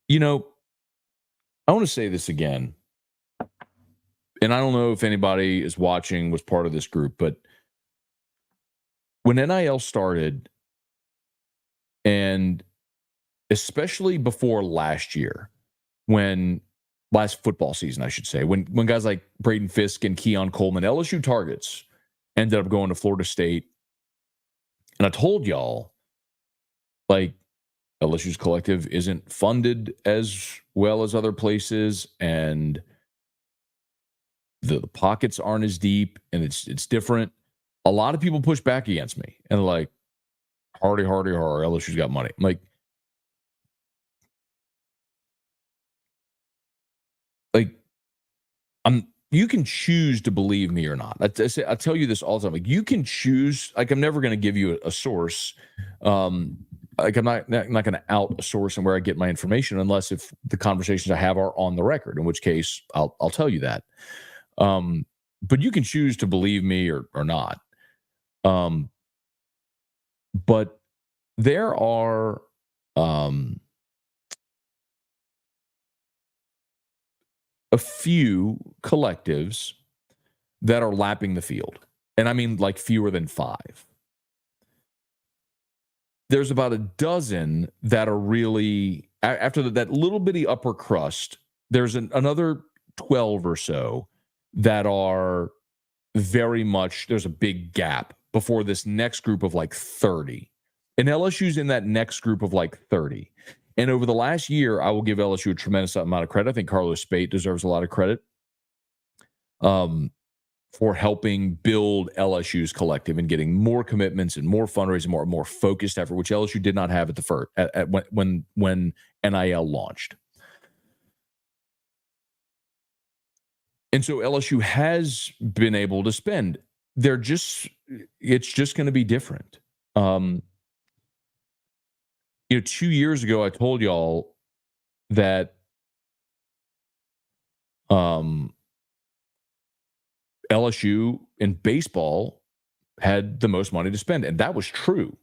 I want to say this again, and I don't know if anybody is watching was part of this group, but when NIL started, and especially before last football season, I should say, when guys like Braden Fisk and Keon Coleman, LSU targets, ended up going to Florida State, and I told y'all, like, LSU's collective isn't funded as well as other places, and the pockets aren't as deep, and it's different. A lot of people push back against me and like, hardy, LSU's got money. I'm like, you can choose to believe me or not. I tell you this all the time. Like, you can choose. Like, I'm never going to give you a source. Like, I'm not going to out a source and where I get my information unless if the conversations I have are on the record, in which case I'll tell you that. But you can choose to believe me or not. But there are a few collectives that are lapping the field. And I mean like fewer than 5. There's about a dozen that are really, after that little bitty upper crust, there's another 12 or so that are very much, there's a big gap before this next group of like 30. And LSU's in that next group of like 30. And over the last year, I will give LSU a tremendous amount of credit. I think Carlos Spate deserves a lot of credit for helping build LSU's collective and getting more commitments and more fundraising, more focused effort, which LSU did not have at the first when NIL launched. And so LSU has been able to spend. It's just going to be different. 2 years ago, I told y'all that LSU in baseball had the most money to spend, and that was true.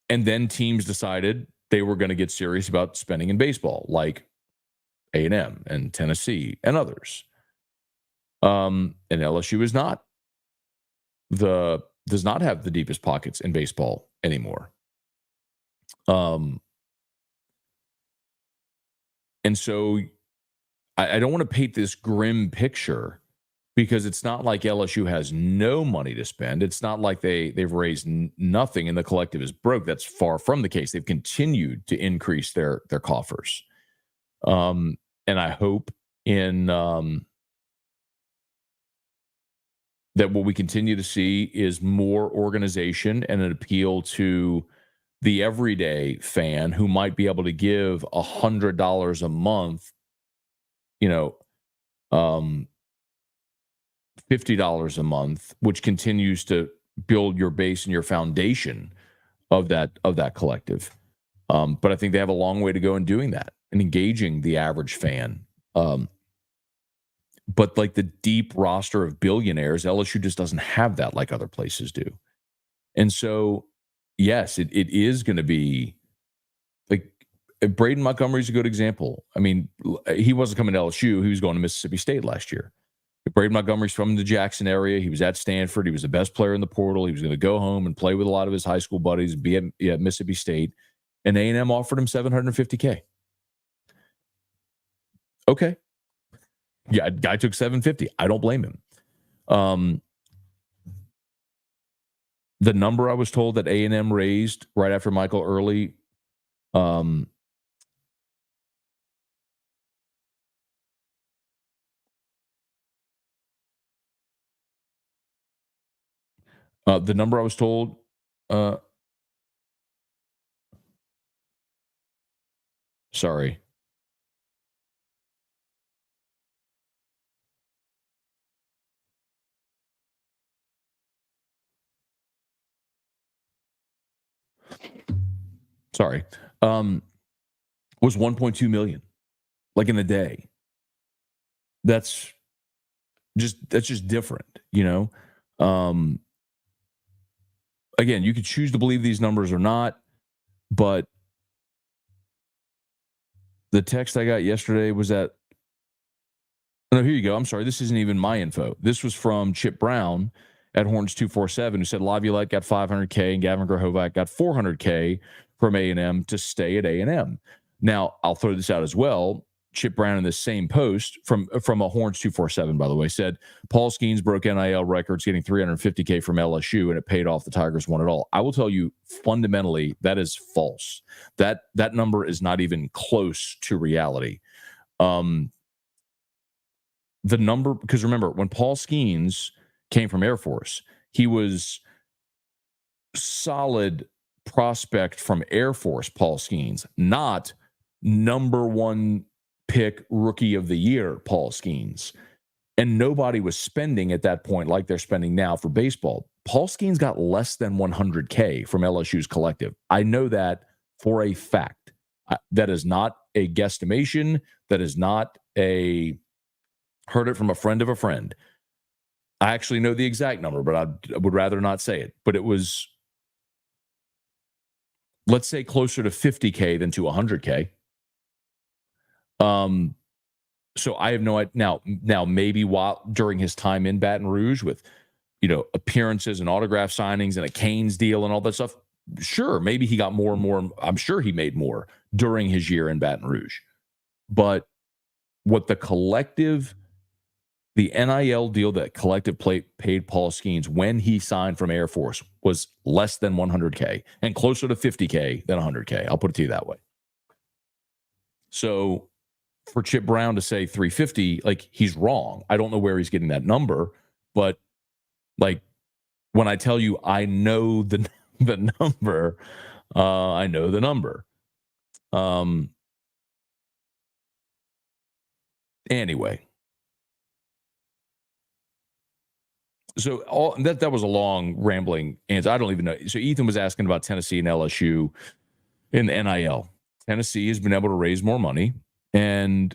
And then teams decided they were going to get serious about spending in baseball, like A&M and Tennessee and others. And LSU does not have the deepest pockets in baseball anymore. And so I don't want to paint this grim picture because it's not like LSU has no money to spend. It's not like they've raised nothing and the collective is broke. That's far from the case. They've continued to increase their coffers. And I hope that what we continue to see is more organization and an appeal to the everyday fan who might be able to give $100 a month, $50 a month, which continues to build your base and your foundation of that collective. But I think they have a long way to go in doing that. and engaging the average fan. But like the deep roster of billionaires, LSU just doesn't have that like other places do. And so, yes, it is going to be like Braden Montgomery's a good example. I mean, he wasn't coming to LSU. He was going to Mississippi State last year. Braden Montgomery's from the Jackson area. He was at Stanford. He was the best player in the portal. He was going to go home and play with a lot of his high school buddies, be at Mississippi State. And A&M offered him $750K. Okay. Yeah, guy took $750. I don't blame him. The number I was told that A&M raised right after Michael Early, the number I was told, sorry. Sorry. Was 1.2 million, like in a day. That's just different, you know? Again, you could choose to believe these numbers or not, but the text I got yesterday was that, no, here you go. I'm sorry. This isn't even my info. This was from Chip Brown at Horns 247, who said Laviolette got $500K and Gavin Grohovac got $400K from A&M to stay at A&M. Now, I'll throw this out as well. Chip Brown in the same post from a Horns 247, by the way, said Paul Skenes broke NIL records getting $350K from LSU, and it paid off. The Tigers won it all. I will tell you, fundamentally, that is false. That number is not even close to reality. The number, because remember, when Paul Skenes came from Air Force, he was solid prospect from Air Force, Paul Skenes, not number one pick rookie of the year, Paul Skenes. And nobody was spending at that point like they're spending now for baseball. Paul Skenes got less than $100K from LSU's collective. I know that for a fact. That is not a guesstimation. That is not a heard it from a friend of a friend. I actually know the exact number, but I would rather not say it. But it was, let's say, closer to 50K than to 100K. So I have no idea. Now maybe while during his time in Baton Rouge with, appearances and autograph signings and a Canes deal and all that stuff, sure, maybe he got more and more. I'm sure he made more during his year in Baton Rouge. But what the NIL deal that collective paid Paul Skenes when he signed from Air Force was less than 100K and closer to 50K than 100K. I'll put it to you that way. So for Chip Brown to say 350, like, he's wrong. I don't know where he's getting that number, but like when I tell you I know the number, I know the number. Anyway. So that was a long rambling answer. I don't even know. So Ethan was asking about Tennessee and LSU in the NIL. Tennessee has been able to raise more money, and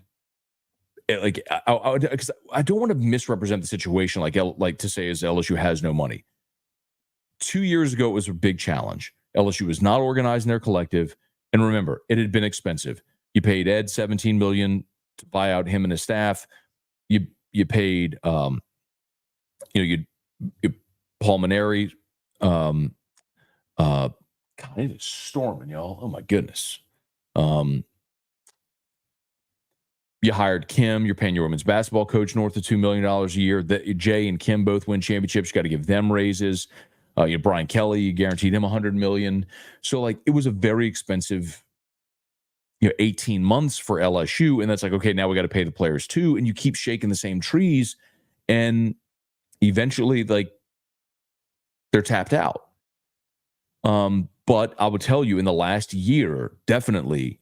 because I don't want to misrepresent the situation, like to say as LSU has no money. 2 years ago, it was a big challenge. LSU was not organized in their collective, and remember, it had been expensive. You paid Ed $17 million to buy out him and his staff. You paid Paul Maneri. God, it is storming, y'all. Oh my goodness. You hired Kim. You're paying your women's basketball coach north of $2 million a year. Jay and Kim both win championships. You got to give them raises. Brian Kelly, you guaranteed him $100 million. So it was a very expensive 18 months for LSU. And that's okay, now we got to pay the players too. And you keep shaking the same trees. And eventually, they're tapped out. But I would tell you, in the last year, definitely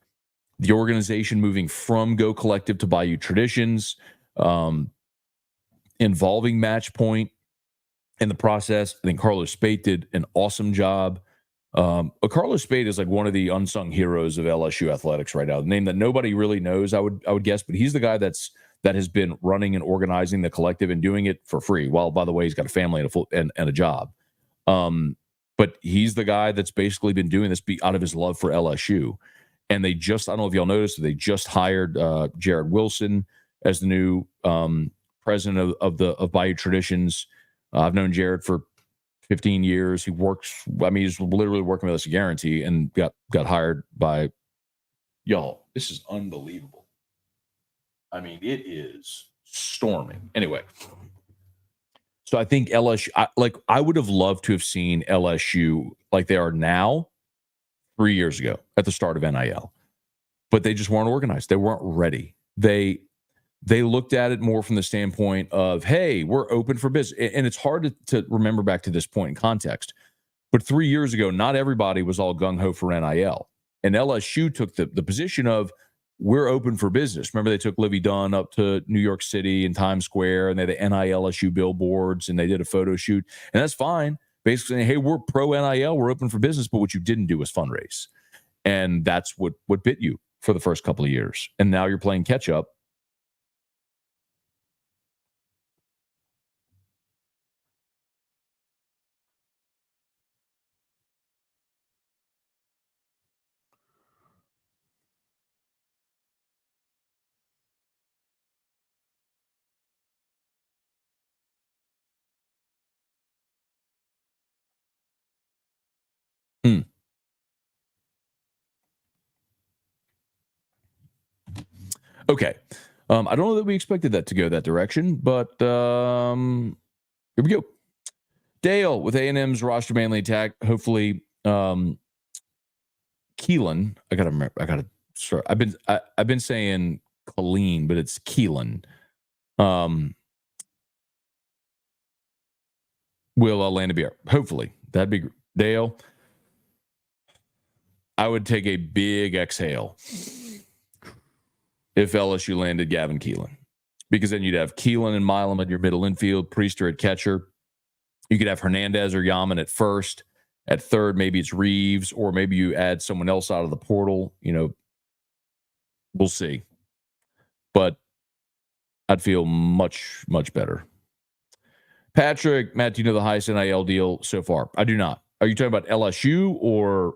the organization moving from Go Collective to Bayou Traditions, involving Match Point in the process. I think Carlos Spate did an awesome job. Carlos Spade is like one of the unsung heroes of LSU athletics right now. The name that nobody really knows, I would guess, but he's the guy that has been running and organizing the collective and doing it for free. Well, by the way, he's got a family and a job. But he's the guy that's basically been doing this out of his love for LSU. And I don't know if y'all noticed, they just hired Jared Wilson as the new president of Bayou Traditions. I've known Jared for 15 years. He works, he's literally working with us a guarantee, and got hired by y'all. This is unbelievable. It is storming. Anyway, so I think LSU, I would have loved to have seen LSU like they are now 3 years ago at the start of NIL, but they just weren't organized. They weren't ready. They looked at it more from the standpoint of, hey, we're open for business. And it's hard to remember back to this point in context. But 3 years ago, not everybody was all gung-ho for NIL. And LSU took the position of, we're open for business. Remember, they took Livy Dunn up to New York City and Times Square, and they had the NILSU billboards, and they did a photo shoot. And that's fine. Basically saying, hey, we're pro-NIL, we're open for business, but what you didn't do was fundraise. And that's what bit you for the first couple of years. And now you're playing catch-up. Okay. I don't know that we expected that to go that direction, but here we go. Dale with A&M's roster mainly attack. Hopefully, Keelan. I gotta start. I've been saying Colleen, but it's Keelan. Will land a BR. Hopefully, that'd be Dale. I would take a big exhale if LSU landed Gavin Keelan, because then you'd have Keelan and Milam at your middle infield, Priester at catcher. You could have Hernandez or Yaman at first. At third, maybe it's Reeves, or maybe you add someone else out of the portal. We'll see. But I'd feel much, much better. Patrick, Matt, do you know the highest NIL deal so far? I do not. Are you talking about LSU or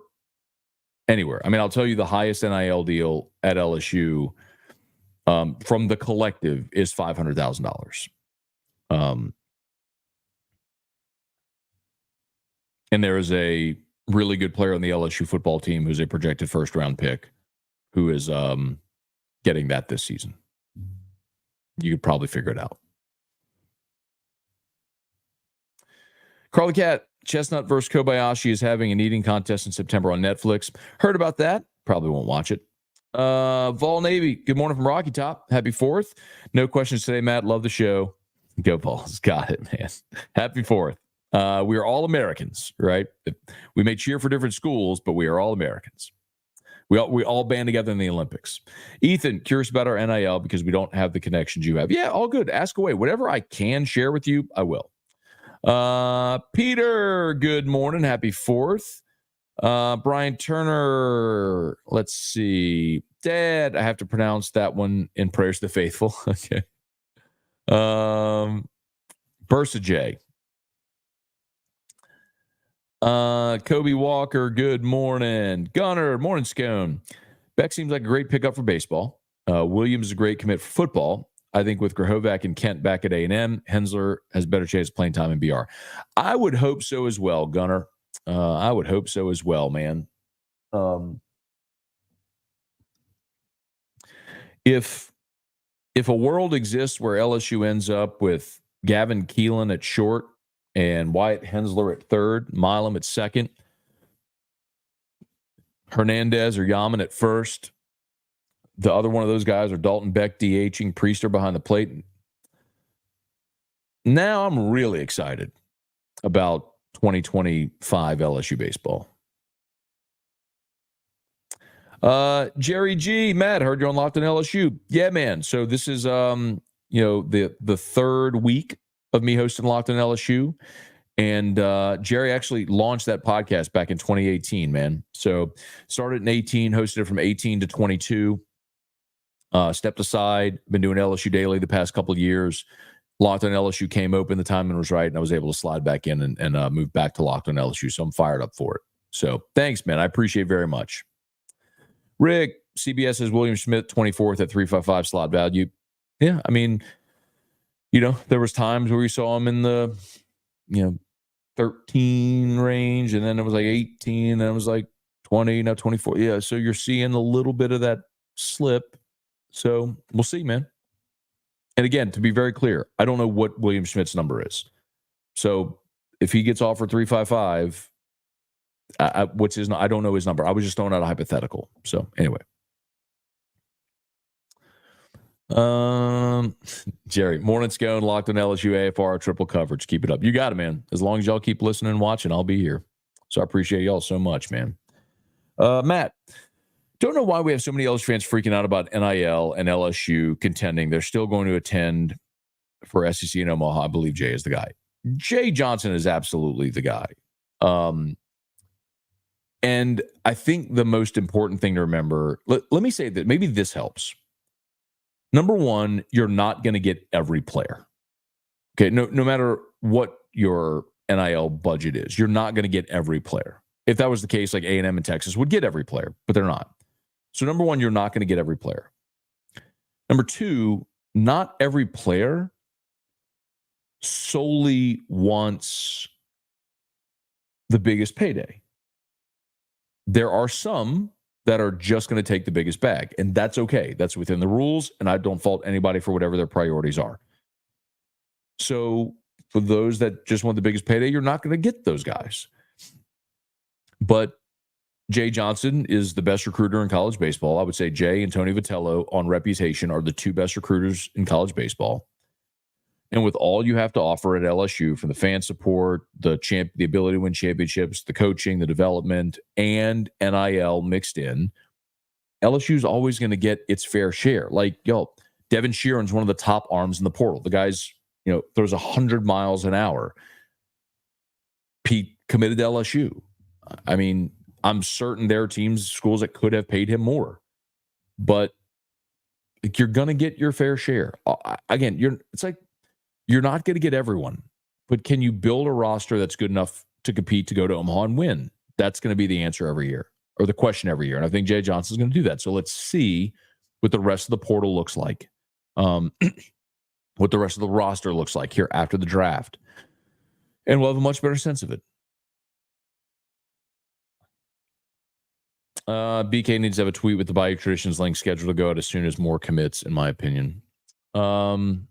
anywhere? I'll tell you the highest NIL deal at LSU from the collective is $500,000. And there is a really good player on the LSU football team who's a projected first-round pick who is getting that this season. You could probably figure it out. Carly Cat, Chestnut versus Kobayashi is having an eating contest in September on Netflix. Heard about that. Probably won't watch it. Vol Navy, good morning from Rocky Top. Happy 4th. No questions today, Matt. Love the show. Go Vols. Got it, man. Happy 4th. We are all Americans, right? We may cheer for different schools, but we are all Americans. We all band together in the Olympics. Ethan, curious about our NIL because we don't have the connections you have. Yeah, all good. Ask away. Whatever I can share with you, I will. Peter, good morning. Happy 4th. Brian Turner, let's see. Dad, I have to pronounce that one in prayers to the faithful. Okay. Bursa J. Kobe Walker, good morning. Gunner, morning, Scone. Beck seems like a great pickup for baseball. Williams is a great commit for football. I think with Grahovac and Kent back at A&M, Hensler has better chance of playing time in BR. I would hope so as well, Gunner. I would hope so as well, man. If a world exists where LSU ends up with Gavin Keelan at short and Wyatt Hensler at third, Milam at second, Hernandez or Yaman at first, the other one of those guys are Dalton Beck DHing, Priester behind the plate. Now I'm really excited about 2025 LSU baseball. Jerry G, Matt, heard you're on Locked on LSU. Yeah, man. So this is the third week of me hosting Locked on LSU, And Jerry actually launched that podcast back in 2018, man. So started in 18, hosted it from 18 to 22. Stepped aside, been doing LSU Daily the past couple of years. Locked on LSU came open, the timing was right, and I was able to slide back in and move back to Locked on LSU. So I'm fired up for it. So thanks, man. I appreciate it very much. Rick, CBS says William Schmidt, 24th at 355 slot value. Yeah, I mean, there was times where we saw him in the, 13 range, and then it was like 18, and then it was like 20, now 24. Yeah, so you're seeing a little bit of that slip. So we'll see, man. And again, to be very clear, I don't know what William Schmidt's number is. So if he gets offered 355, what's his? I don't know his number. I was just throwing out a hypothetical. So anyway, Jerry, morning Scone, Locked on LSU AFR triple coverage. Keep it up. You got it, man. As long as y'all keep listening and watching, I'll be here. So I appreciate y'all so much, man. Matt, don't know why we have so many LSU fans freaking out about NIL and LSU contending. They're still going to attend for SEC in Omaha. I believe Jay is the guy. Jay Johnson is absolutely the guy. And I think the most important thing to remember, let me say that maybe this helps. Number one, you're not going to get every player. Okay, no matter what your NIL budget is, you're not going to get every player. If that was the case, like A&M and Texas would get every player, but they're not. So number one, you're not going to get every player. Number two, not every player solely wants the biggest payday. There are some that are just going to take the biggest bag, and that's okay. That's within the rules, and I don't fault anybody for whatever their priorities are. So for those that just want the biggest payday, you're not going to get those guys. But Jay Johnson is the best recruiter in college baseball. I would say Jay and Tony Vitello on reputation are the two best recruiters in college baseball. And with all you have to offer at LSU, from the fan support, the ability to win championships, the coaching, the development, and NIL mixed in, LSU is always going to get its fair share. Like, Devin Sheeran's one of the top arms in the portal. The guy's, throws 100 miles an hour. Pete committed to LSU. I mean, I'm certain there are teams, schools that could have paid him more, but you're going to get your fair share. Again, you're not going to get everyone, but can you build a roster that's good enough to compete to go to Omaha and win? That's going to be the answer every year, or the question every year. And I think Jay Johnson's going to do that. So let's see what the rest of the portal looks like, what the rest of the roster looks like here after the draft. And we'll have a much better sense of it. BK needs to have a tweet with the Bayou Traditions link scheduled to go out as soon as more commits, in my opinion. I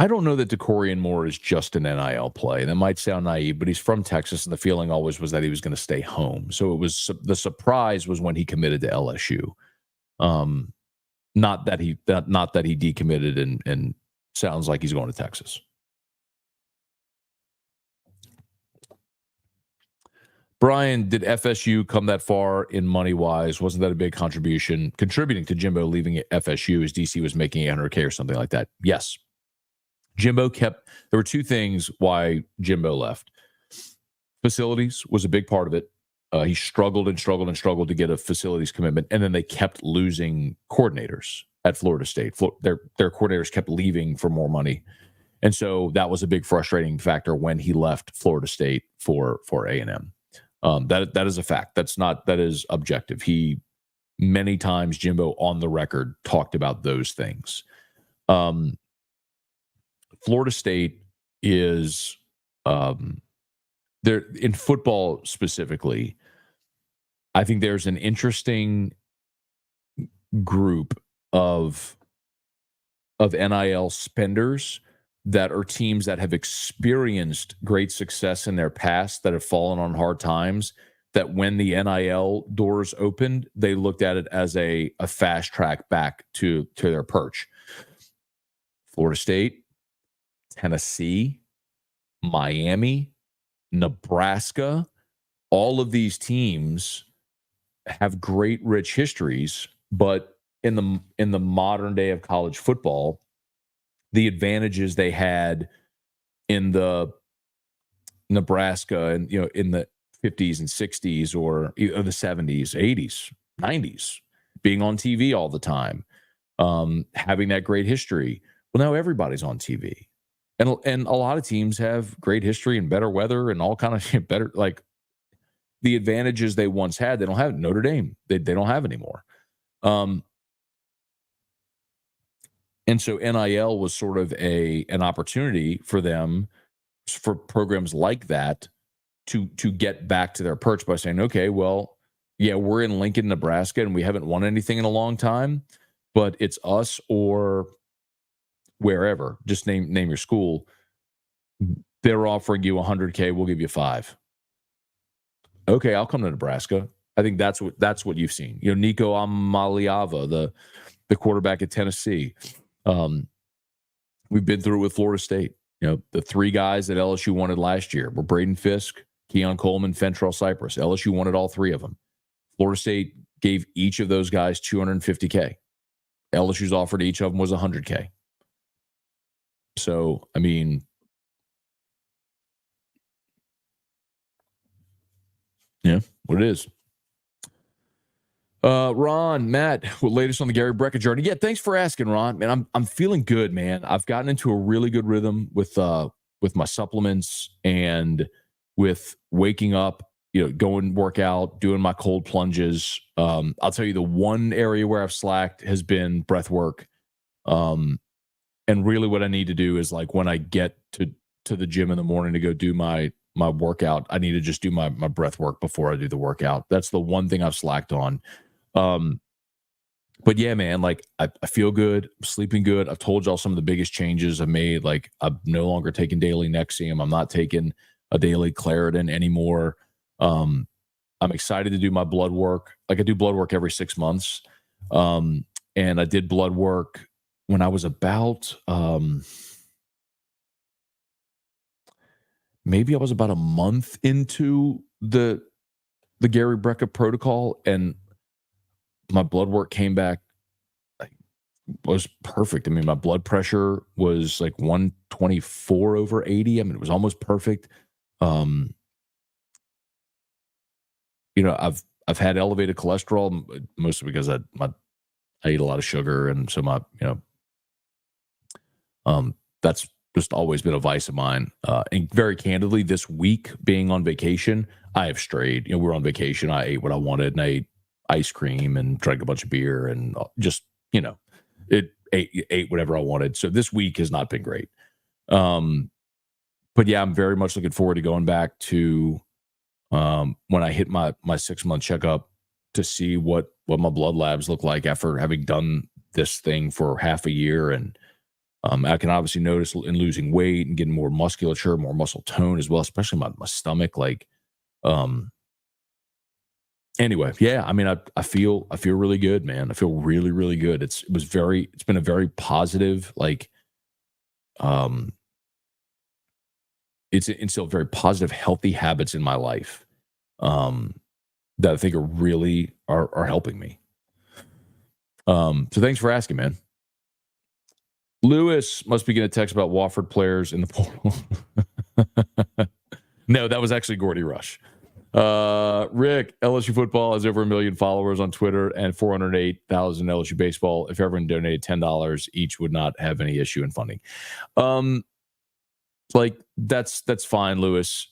don't know that Decorian Moore is just an NIL play. That might sound naive, but he's from Texas, and the feeling always was that he was going to stay home. So it was the surprise was when he committed to LSU. Not that he decommitted and sounds like he's going to Texas. Brian, did FSU come that far in money-wise? Wasn't that a big contributing to Jimbo leaving at FSU as DC was making $800K or something like that? Yes. Jimbo there were two things why Jimbo left. Facilities was a big part of it. He struggled to get a facilities commitment, and then they kept losing coordinators at Florida State. Their coordinators kept leaving for more money. And so that was a big frustrating factor when he left Florida State for A&M. That is a fact. That is objective. He many times, Jimbo on the record talked about those things. Florida State is there in football specifically. I think there's an interesting group of NIL spenders that are teams that have experienced great success in their past that have fallen on hard times, that when the NIL doors opened, they looked at it as a fast track back to their perch. Florida State, Tennessee, Miami, Nebraska, all of these teams have great rich histories, but in the modern day of college football, the advantages they had in the Nebraska and, in the 50s and 60s or the 70s, 80s, 90s, being on TV all the time, having that great history. Well, now everybody's on TV. And a lot of teams have great history and better weather and all kind of better, like the advantages they once had, they don't have. Notre Dame, they don't have anymore. And so NIL was sort of an opportunity for them, for programs like that, to get back to their perch by saying, okay, well, yeah, we're in Lincoln, Nebraska, and we haven't won anything in a long time, but it's us or wherever. Just name your school. They're offering you $100K. We'll give you $5. Okay, I'll come to Nebraska. I think that's what you've seen. Nico Amaliava, the quarterback at Tennessee. We've been through it with Florida State. The 3 guys that LSU wanted last year were Braden Fisk, Keon Coleman, Fentrell Cypress. LSU wanted all 3 of them. Florida State gave each of those guys $250K. LSU's offer to each of them was $100K. So, I mean, yeah, what it is. Ron, Matt, what latest on the Gary Brecka journey? Yeah, thanks for asking, Ron. Man, I'm feeling good, man. I've gotten into a really good rhythm with my supplements and with waking up, going work out, doing my cold plunges. I'll tell you, the one area where I've slacked has been breath work. And really what I need to do is, like, when I get to the gym in the morning to go do my workout, I need to just do my breath work before I do the workout. That's the one thing I've slacked on. But yeah, man, like I feel good. I'm sleeping good. I've told y'all some of the biggest changes I've made. Like, I'm no longer taking daily Nexium. I'm not taking a daily Claritin anymore. I'm excited to do my blood work. Like, I do blood work every 6 months. And I did blood work when I was about, maybe I was about a month into the Gary Brecka protocol, and my blood work came back, was perfect. I mean, my blood pressure was like 124/80. I mean, it was almost perfect. I've had elevated cholesterol, mostly because I eat a lot of sugar, and so that's just always been a vice of mine. And very candidly, this week being on vacation, I have strayed. We were on vacation. I ate what I wanted, and I ate ice cream and drank a bunch of beer, and just, ate whatever I wanted. So this week has not been great. But yeah, I'm very much looking forward to going back to when I hit my 6-month checkup to see what my blood labs look like after having done this thing for half a year. And I can obviously notice in losing weight and getting more musculature, more muscle tone as well, especially my stomach. Like, anyway, yeah, I mean, I feel really good, man. I feel really, really good. It's been a very positive, like, it's instilled very positive, healthy habits in my life, that I think are really are helping me. So thanks for asking, man. Lewis must be getting a text about Wofford players in the portal. No, that was actually Gordy Rush. Rick, LSU football has over 1 million followers on Twitter and 408,000 LSU baseball. If everyone donated $10 each, would not have any issue in funding. Like, that's fine, Lewis,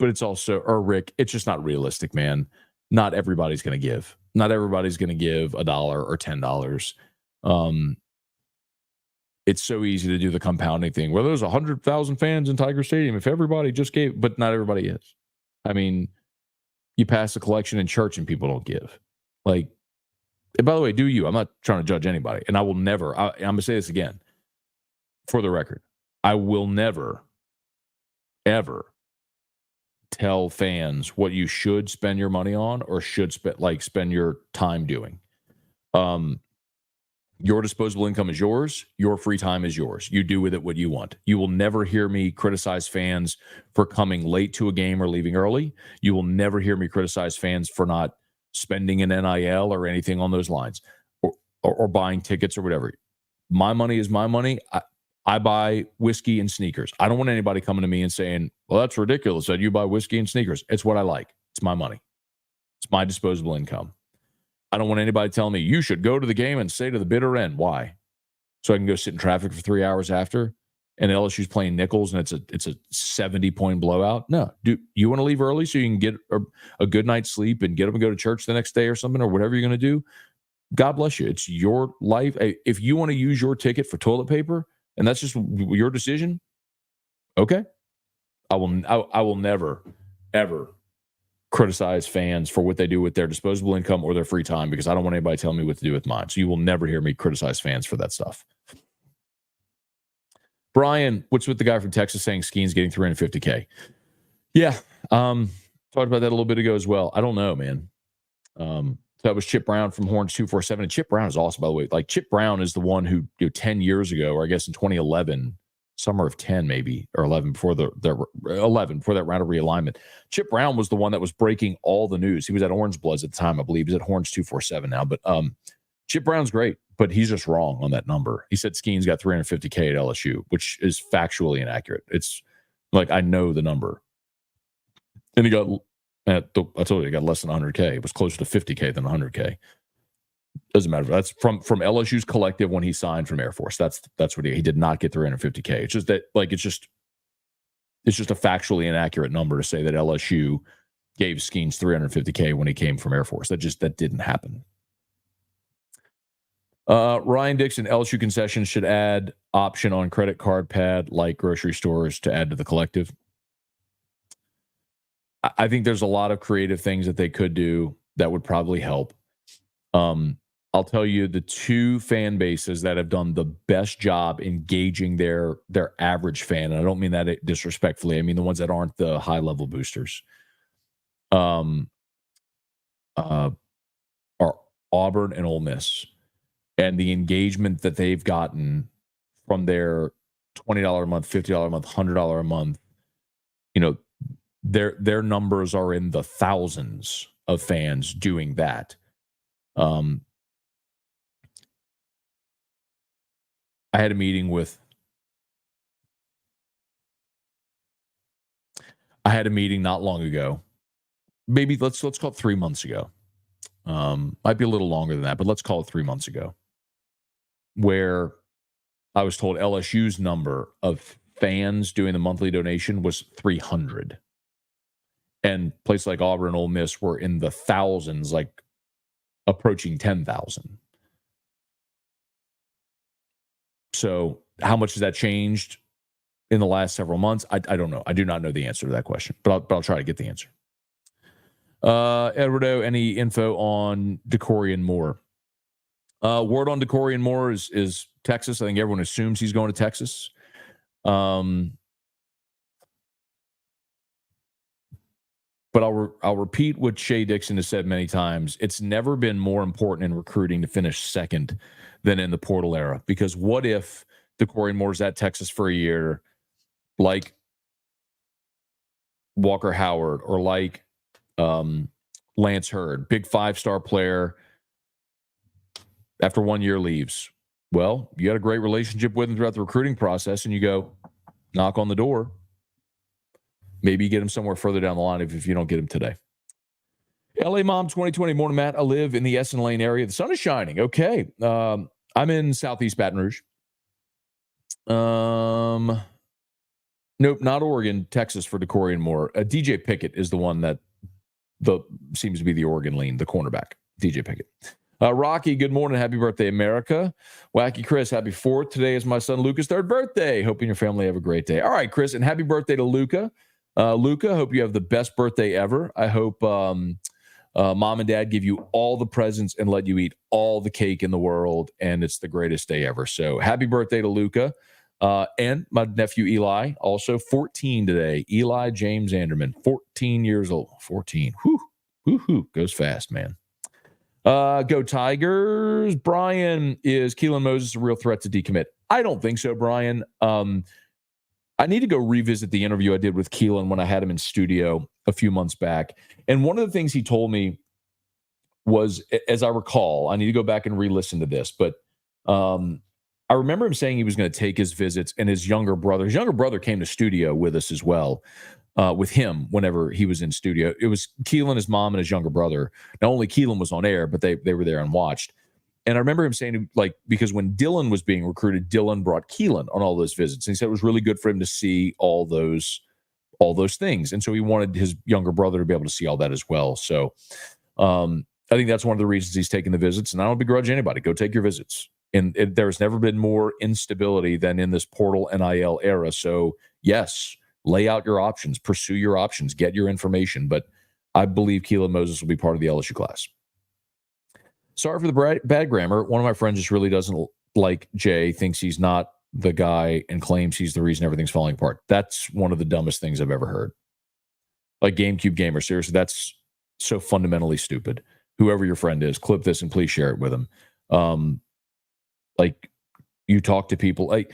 but it's also, or Rick, it's just not realistic, man. Not everybody's going to give. Not everybody's going to give $1 or $10. It's so easy to do the compounding thing. Well, there's 100,000 fans in Tiger Stadium. If everybody just gave, but not everybody is. I mean, you pass a collection in church and people don't give. Like, and by the way, do you? I'm not trying to judge anybody. And I will never, I'm going to say this again for the record. I will never, ever tell fans what you should spend your money on or should spend your time doing. Your disposable income is yours. Your free time is yours. You do with it what you want. You will never hear me criticize fans for coming late to a game or leaving early. You will never hear me criticize fans for not spending an NIL or anything on those lines, or buying tickets or whatever. My money is my money. I buy whiskey and sneakers. I don't want anybody coming to me and saying, well, that's ridiculous that you buy whiskey and sneakers. It's what I like. It's my money. It's my disposable income. I don't want anybody telling me you should go to the game and stay to the bitter end. Why? So I can go sit in traffic for 3 hours after, and LSU's playing Nichols, and it's a 70-point blowout. No, do you want to leave early so you can get a good night's sleep and get up and go to church the next day or something, or whatever you're going to do? God bless you. It's your life. If you want to use your ticket for toilet paper, and that's just your decision, okay. I will never, ever criticize fans for what they do with their disposable income or their free time, because I don't want anybody telling me what to do with mine. So you will never hear me criticize fans for that stuff. Brian, what's with the guy from Texas saying Skenes getting $350K? Yeah, talked about that a little bit ago as well. I don't know, man. So that was Chip Brown from Horns 247, and Chip Brown is awesome, by the way. Like, Chip Brown is the one who 10 years ago, or I guess in 2011, summer of 10 maybe, or 11 before the 11 before that round of realignment. Chip Brown was the one that was breaking all the news. He was at Orange Bloods at the time, I believe. He's at Horns 247 now, but Chip Brown's great, but he's just wrong on that number. He said Skenes got $350K at LSU, which is factually inaccurate. It's like, I know the number. And he got, I told you, he got less than 100K. It was closer to 50K than 100K. Doesn't matter. That's from LSU's collective when he signed from Air Force. That's what he did not get $350K. It's just that, like, it's just a factually inaccurate number to say that LSU gave Skenes $350K when he came from Air Force. That didn't happen. Ryan Dixon, LSU concessions should add option on credit card pad like grocery stores to add to the collective. I think there's a lot of creative things that they could do that would probably help. I'll tell you, the two fan bases that have done the best job engaging their average fan, and I don't mean that disrespectfully, I mean the ones that aren't the high-level boosters, are Auburn and Ole Miss. And the engagement that they've gotten from their $20 a month, $50 a month, $100 a month, their numbers are in the thousands of fans doing that. I had a meeting not long ago. Maybe let's call it 3 months ago. Might be a little longer than that, but let's call it 3 months ago, where I was told LSU's number of fans doing the monthly donation was 300. And places like Auburn and Ole Miss were in the thousands, like approaching 10,000. So how much has that changed in the last several months? I don't know. I do not know the answer to that question, but I'll try to get the answer. Eduardo, any info on Decorian Moore? Word on Decorian Moore is Texas. I think everyone assumes he's going to Texas. But I'll repeat what Shea Dixon has said many times. It's never been more important in recruiting to finish second than in the portal era. Because what if Decorian Moore's at Texas for a year, like Walker Howard or like Lance Hurd, big 5-star player, after 1 year leaves? Well, you got a great relationship with him throughout the recruiting process, and you go knock on the door. Maybe you get him somewhere further down the line if you don't get him today. LA Mom 2020, morning, Matt. I live in the Essen Lane area. The sun is shining. Okay. I'm in Southeast Baton Rouge. Nope, not Oregon, Texas for Decorian Moore. DJ Pickett is the one that seems to be the Oregon lean, the cornerback. DJ Pickett. Rocky, good morning. Happy birthday, America. Wacky Chris, happy 4th. Today is my son Luca's 3rd birthday. Hoping your family have a great day. All right, Chris, and happy birthday to Luca. Luca, hope you have the best birthday ever. I hope mom and dad give you all the presents and let you eat all the cake in the world, and it's the greatest day ever. So happy birthday to Luca. And my nephew Eli, also 14 today. Eli James Anderman, 14 years old. 14. Whoo, goes fast, man. Go Tigers. Brian, is Keelan Moses a real threat to decommit? I don't think so, Brian. I need to go revisit the interview I did with Keelan when I had him in studio a few months back. And one of the things he told me was, as I recall, I need to go back and re-listen to this, but I remember him saying he was going to take his visits, and his younger brother came to studio with us as well, with him whenever he was in studio. It was Keelan, his mom, and his younger brother. Not only Keelan was on air, but they were there and watched. And I remember him saying, like, because when Dylan was being recruited, Dylan brought Keelan on all those visits. And he said it was really good for him to see all those things. And so he wanted his younger brother to be able to see all that as well. So I think that's one of the reasons he's taking the visits. And I don't begrudge anybody. Go take your visits. And there's never been more instability than in this portal NIL era. So, yes, lay out your options, pursue your options, get your information. But I believe Keelan Moses will be part of the LSU class. Sorry for the bad grammar. One of my friends just really doesn't like Jay, thinks he's not the guy, and claims he's the reason everything's falling apart. That's one of the dumbest things I've ever heard. Like GameCube Gamer, seriously, that's so fundamentally stupid. Whoever your friend is, clip this and please share it with him. Like, you talk to people. Like,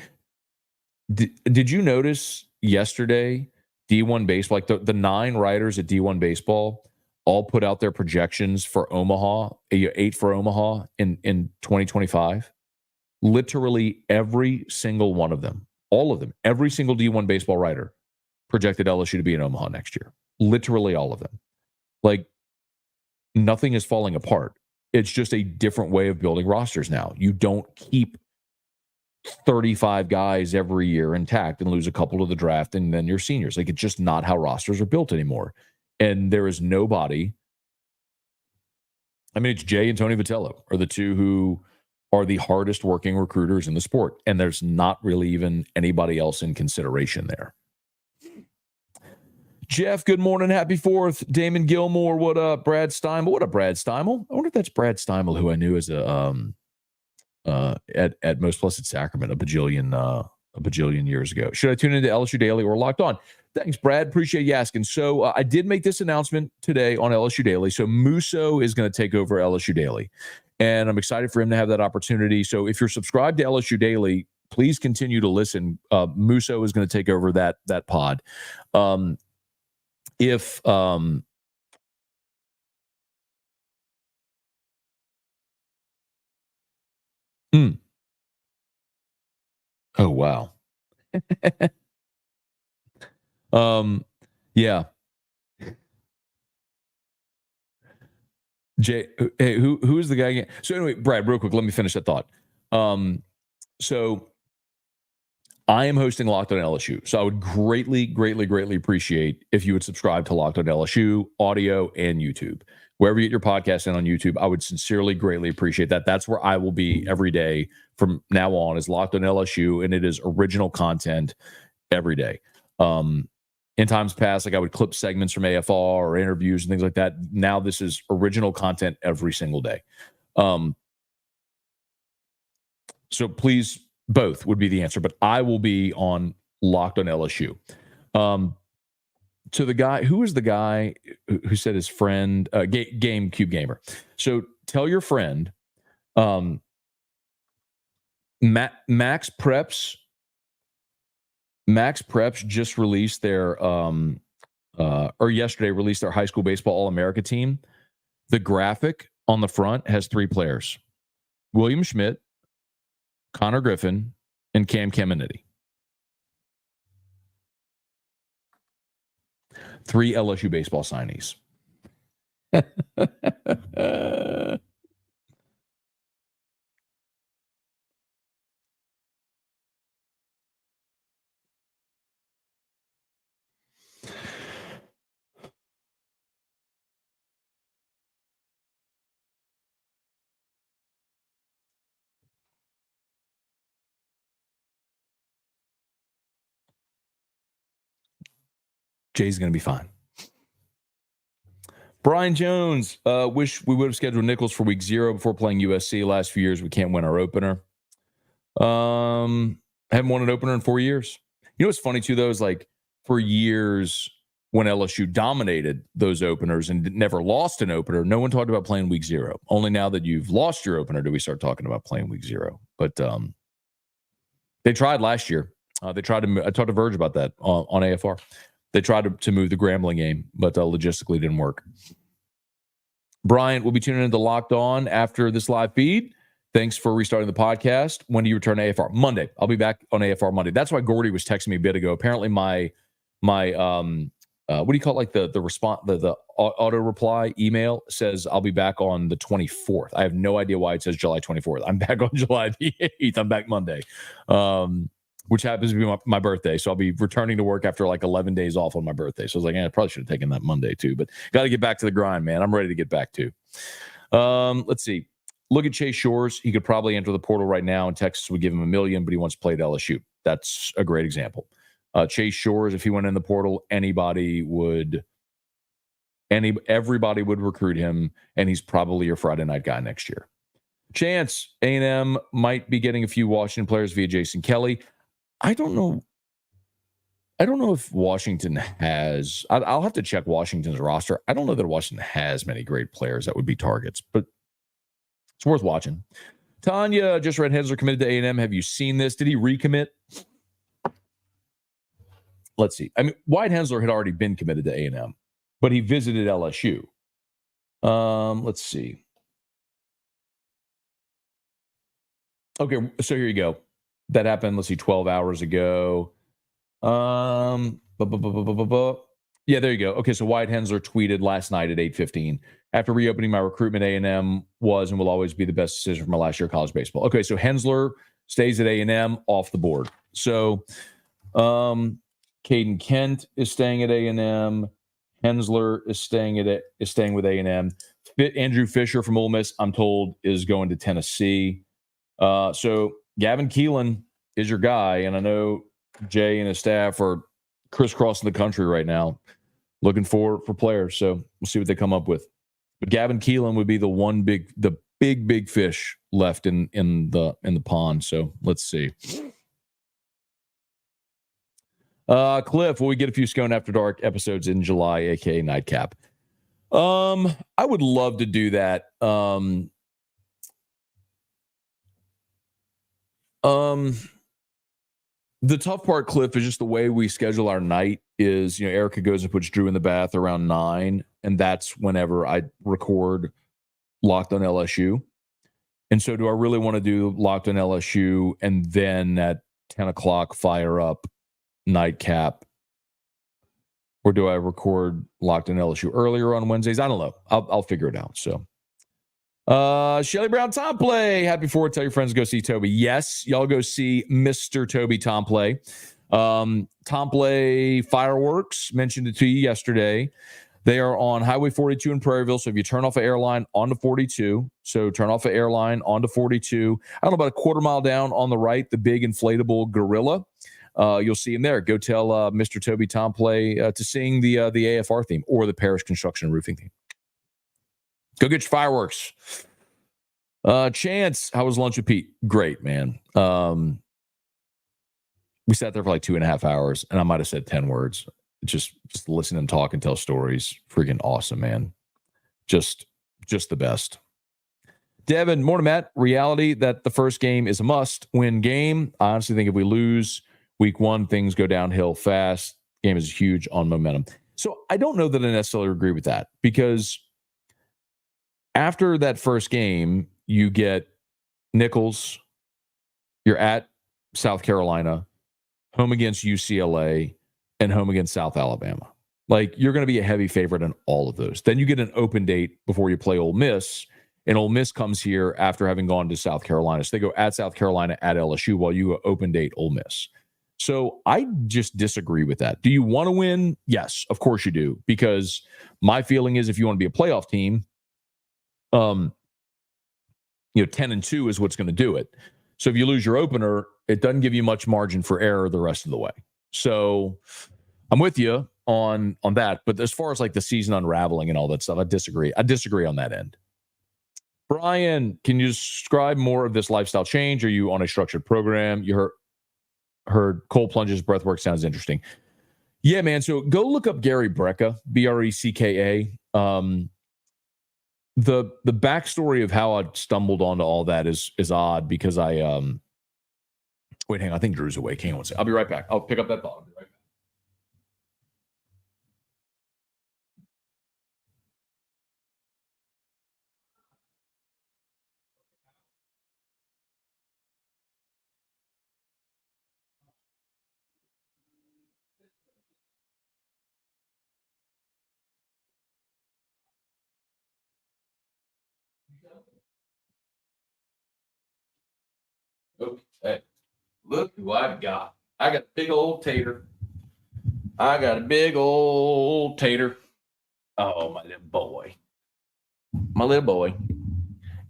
did you notice yesterday D1 baseball, like the 9 writers at D1 baseball all put out their projections for Omaha, 8 for Omaha in 2025. Literally every single one of them, all of them, every single D1 baseball writer projected LSU to be in Omaha next year. Literally all of them. Like, nothing is falling apart. It's just a different way of building rosters now. You don't keep 35 guys every year intact and lose a couple to the draft and then your seniors. Like, it's just not how rosters are built anymore. And there is nobody. I mean, it's Jay and Tony Vitello are the two who are the hardest working recruiters in the sport. And there's not really even anybody else in consideration there. Jeff, good morning. Happy 4th. Damon Gilmore, what up? Brad Steimel. What up, Brad Steimel? I wonder if that's Brad Steimel, who I knew as a at Most Blessed Sacrament a bajillion years ago. Should I tune into LSU Daily or Locked On? Thanks, Brad. Appreciate you asking. So I did make this announcement today on LSU Daily. So Musso is going to take over LSU Daily, and I'm excited for him to have that opportunity. So if you're subscribed to LSU Daily, please continue to listen. Musso is going to take over that pod. Oh, wow. Yeah. Jay, hey, who is the guy again? So anyway, Brad, real quick, let me finish that thought. So I am hosting Locked On LSU. So I would greatly appreciate if you would subscribe to Locked On LSU audio and YouTube. Wherever you get your podcast and on YouTube, I would sincerely, greatly appreciate that. That's where I will be every day from now on, is Locked On LSU, and it is original content every day. In times past, like, I would clip segments from AFR or interviews and things like that. Now this is original content every single day. So please, both would be the answer, but I will be on Locked On LSU. To the guy, who is the guy who said his friend, GameCube Gamer. So tell your friend, Max Preps just released their, or yesterday released their high school baseball All-America team. The graphic on the front has 3 players: William Schmidt, Connor Griffin, and Cam Caminiti. 3 LSU baseball signees. Jay's going to be fine. Brian Jones, wish we would have scheduled Nichols for week 0 before playing USC. Last few years, we can't win our opener. Haven't won an opener in 4 years. You know what's funny, too, though, is like for years when LSU dominated those openers and never lost an opener, no one talked about playing week 0. Only now that you've lost your opener do we start talking about playing week 0. But they tried last year. I talked to Verge about that on AFR. They tried to move the Grambling game, but logistically didn't work. Brian will be tuning into Locked On after this live feed. Thanks for restarting the podcast. When do you return to AFR? Monday. I'll be back on AFR Monday. That's why Gordy was texting me a bit ago. Apparently my what do you call it? Like the response, the auto reply email says I'll be back on the 24th. I have no idea why it says July 24th. I'm back on July the 8th. I'm back Monday, which happens to be my birthday. So I'll be returning to work after like 11 days off on my birthday. So I was like, I probably should have taken that Monday too, but got to get back to the grind, man. I'm ready to get back to. Let's see. Look at Chase Shores. He could probably enter the portal right now, and Texas would give him $1 million, but he wants to play at LSU. That's a great example. Chase Shores, if he went in the portal, everybody would recruit him, and he's probably your Friday night guy next year. Chance, A&M might be getting a few Washington players via Jason Kelly. I don't know if Washington has. I'll have to check Washington's roster. I don't know that Washington has many great players that would be targets, but it's worth watching. Tanya just read Hensler committed to A&M. Have you seen this? Did he recommit? Let's see. I mean, Wyatt Hensler had already been committed to A&M, but he visited LSU. Let's see. Okay, so here you go. That happened, let's see, 12 hours ago. Yeah, there you go. Okay, so Wyatt Hensler tweeted last night at 8:15. After reopening my recruitment, A&M was and will always be the best decision for my last year of college baseball. Okay, so Hensler stays at A&M, off the board. So Caden Kent is staying at A&M. Hensler is staying with A&M. Andrew Fisher from Ole Miss, I'm told, is going to Tennessee. So Gavin Keelan is your guy, and I know Jay and his staff are crisscrossing the country right now, looking for players. So we'll see what they come up with. But Gavin Keelan would be the big fish left in the pond. So let's see. Cliff, will we get a few Scone After Dark episodes in July, aka Nightcap? I would love to do that. The tough part, Cliff, is just the way we schedule our night is, Erica goes and puts Drew in the bath around 9, and that's whenever I record Locked on LSU. And so do I really want to do Locked on LSU and then at 10 o'clock fire up Nightcap? Or do I record Locked on LSU earlier on Wednesdays? I don't know. I'll figure it out. So Shelly Brown Tomplay, happy 4th. Tell your friends to go see Toby. Yes, y'all go see Mr. Toby Tomplay. Tomplay Fireworks, mentioned it to you yesterday. They are on Highway 42 in Prairieville. So if you turn off an airline onto 42, I don't know, about a quarter mile down on the right, the big inflatable gorilla. You'll see him there. Go tell Mr. Toby Tomplay to sing the AFR theme or the Parish Construction and Roofing theme. Go get your fireworks. Chance, how was lunch with Pete? Great, man. We sat there for like 2.5 hours, and I might have said 10 words. Just listen and talk and tell stories. Freaking awesome, man. Just the best. Devin, morning, Matt. Reality that the first game is a must-win game. I honestly think if we lose week 1, things go downhill fast. Game is huge on momentum. So I don't know that I necessarily agree with that, because after that first game, you get Nichols, you're at South Carolina, home against UCLA, and home against South Alabama. Like, you're going to be a heavy favorite in all of those. Then you get an open date before you play Ole Miss, and Ole Miss comes here after having gone to South Carolina. So they go at South Carolina, at LSU, while you go open date Ole Miss. So I just disagrey with that. Do you want to win? Yes, of course you do. Because my feeling is if you want to be a playoff team, 10-2 is what's going to do it. So if you lose your opener, it doesn't give you much margin for error the rest of the way. So I'm with you on that. But as far as like the season unraveling and all that stuff, I disagree. I disagree on that end. Brian, can you describe more of this lifestyle change? Are you on a structured program? You heard cold plunges, breathwork sounds interesting. Yeah, man. So go look up Gary Brecka, Brecka. The backstory of how I stumbled onto all that is odd, because I wait, hang on. I think Drew's awake. Hang on one second. I'll be right back. I'll pick up that thought. I'll be right back. Okay. Look who I've got. I got a big old tater. I got a big old tater. Oh, my little boy. My little boy.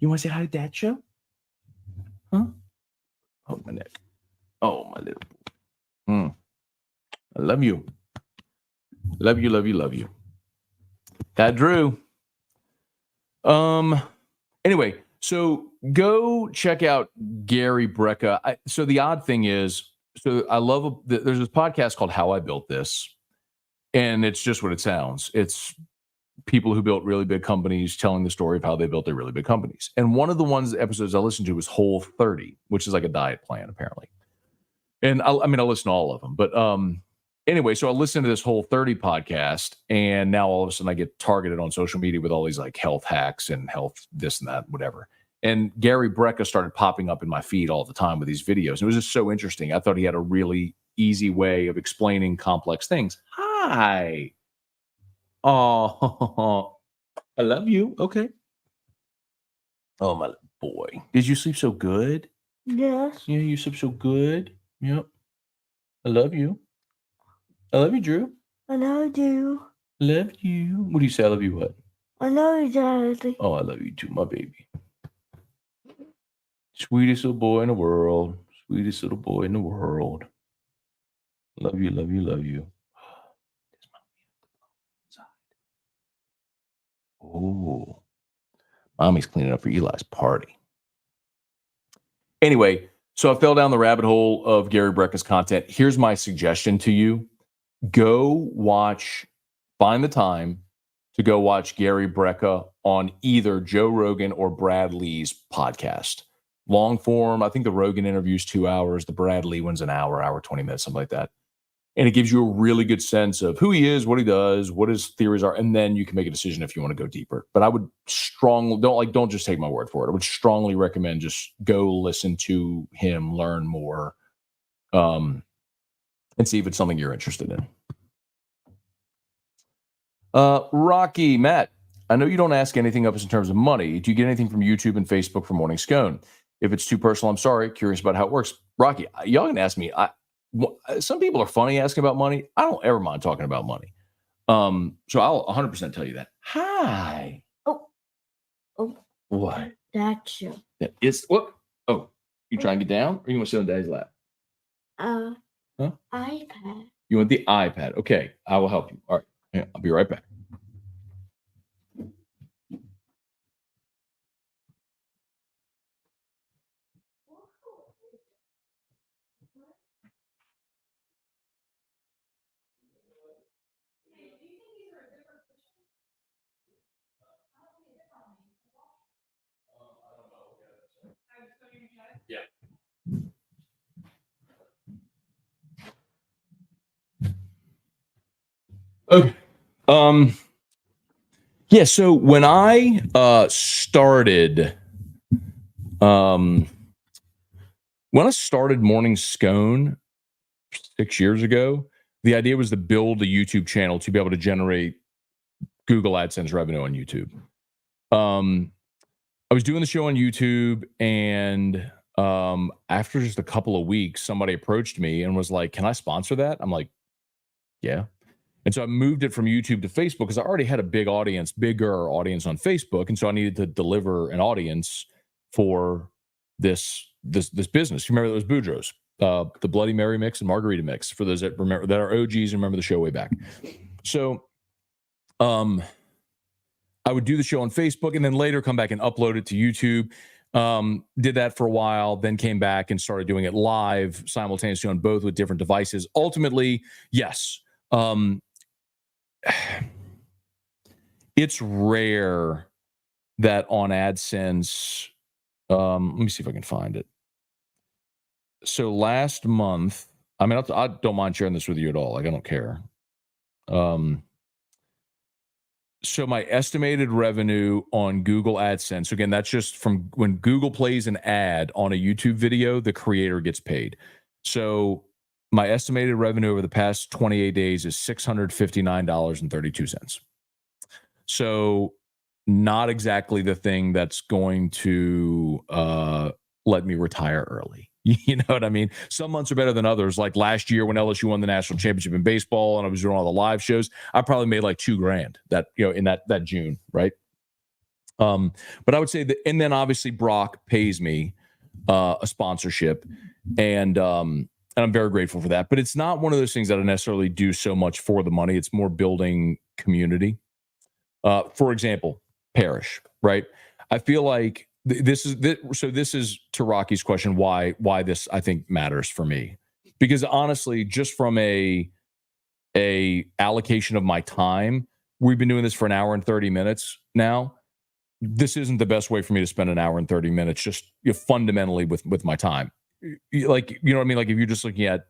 You want to say hi to Dad show? Huh? Oh, my neck. Oh, my little boy. I love you. Love you, love you, love you. That Drew. Anyway, so go check out Gary Brecka. So the odd thing is, so I love, there's this podcast called How I Built This, and it's just what it sounds. It's people who built really big companies telling the story of how they built their really big companies. And one of the episodes I listened to was Whole 30, which is like a diet plan, apparently. And I listen to all of them, but anyway, so I listened to this Whole 30 podcast, and now all of a sudden I get targeted on social media with all these like health hacks and health this and that, whatever. And Gary Brecka started popping up in my feed all the time with these videos. It was just so interesting. I thought he had a really easy way of explaining complex things. Hi. Oh, I love you. Okay. Oh, my boy. Did you sleep so good? Yes. Yeah, you sleep so good. Yep. I love you. I love you, Drew. I love you. Love you. What do you say? I love you what? I love you, Daddy. Oh, I love you too, my baby. Sweetest little boy in the world. Sweetest little boy in the world. Love you, love you, love you. Oh. Mommy's cleaning up for Eli's party. Anyway, so I fell down the rabbit hole of Gary Brecka's content. Here's my suggestion to you. Go watch, find the time to go watch Gary Brecka on either Joe Rogan or Brad Lee's podcast. Long form, I think the Rogan interview is 2 hours. The Brad Lee one's an hour 20 minutes, something like that. And it gives you a really good sense of who he is, what he does, what his theories are, and then you can make a decision if you want to go deeper. But I would don't just take my word for it. I would strongly recommend just go listen to him, learn more, and see if it's something you're interested in. Rocky, Matt, I know you don't ask anything of us in terms of money. Do you get anything from YouTube and Facebook for Morning Scone? If it's too personal, I'm sorry. Curious about how it works. Rocky, y'all can ask me. Some people are funny asking about money. I don't ever mind talking about money. So I'll 100% tell you that. Hi. Oh. What? That's you. It's what? Oh, you trying to get down, or you want to sit on Daddy's lap? iPad. You want the iPad? Okay, I will help you. All right, yeah, I'll be right back. Yeah. Okay. Yeah. So when I started Morning Scone 6 years ago, the idea was to build a YouTube channel to be able to generate Google AdSense revenue on YouTube. I was doing the show on YouTube, and after just a couple of weeks, somebody approached me and was like, "Can I sponsor that?" I'm like, "Yeah." And so I moved it from YouTube to Facebook because I already had a bigger audience on Facebook, and so I needed to deliver an audience for this business. You remember those Boudreaux, the Bloody Mary mix and Margarita mix, for those that remember, that are OGs and remember the show way back. So, I would do the show on Facebook and then later come back and upload it to YouTube. Did that for a while, then came back and started doing it live simultaneously on both with different devices. Ultimately, yes. It's rare that on AdSense, let me see if I can find it. So last month, I don't mind sharing this with you at all. Like, I don't care. So my estimated revenue on Google AdSense, again, that's just from when Google plays an ad on a YouTube video, the creator gets paid. So my estimated revenue over the past 28 days is $659.32. So not exactly the thing that's going to let me retire early. You know what I mean? Some months are better than others. Like last year when LSU won the national championship in baseball and I was doing all the live shows, I probably made like $2,000 that, in that June, right? But I would say that, and then obviously Brock pays me a sponsorship, and I'm very grateful for that. But it's not one of those things that I necessarily do so much for the money. It's more building community. For example, Parish, right? I feel like this is to Rocky's question, why this I think matters for me, because honestly, just from a allocation of my time, we've been doing this for an hour and 30 minutes now. This isn't the best way for me to spend an hour and 30 minutes just fundamentally with my time. Like, you know what I mean? Like if you're just looking at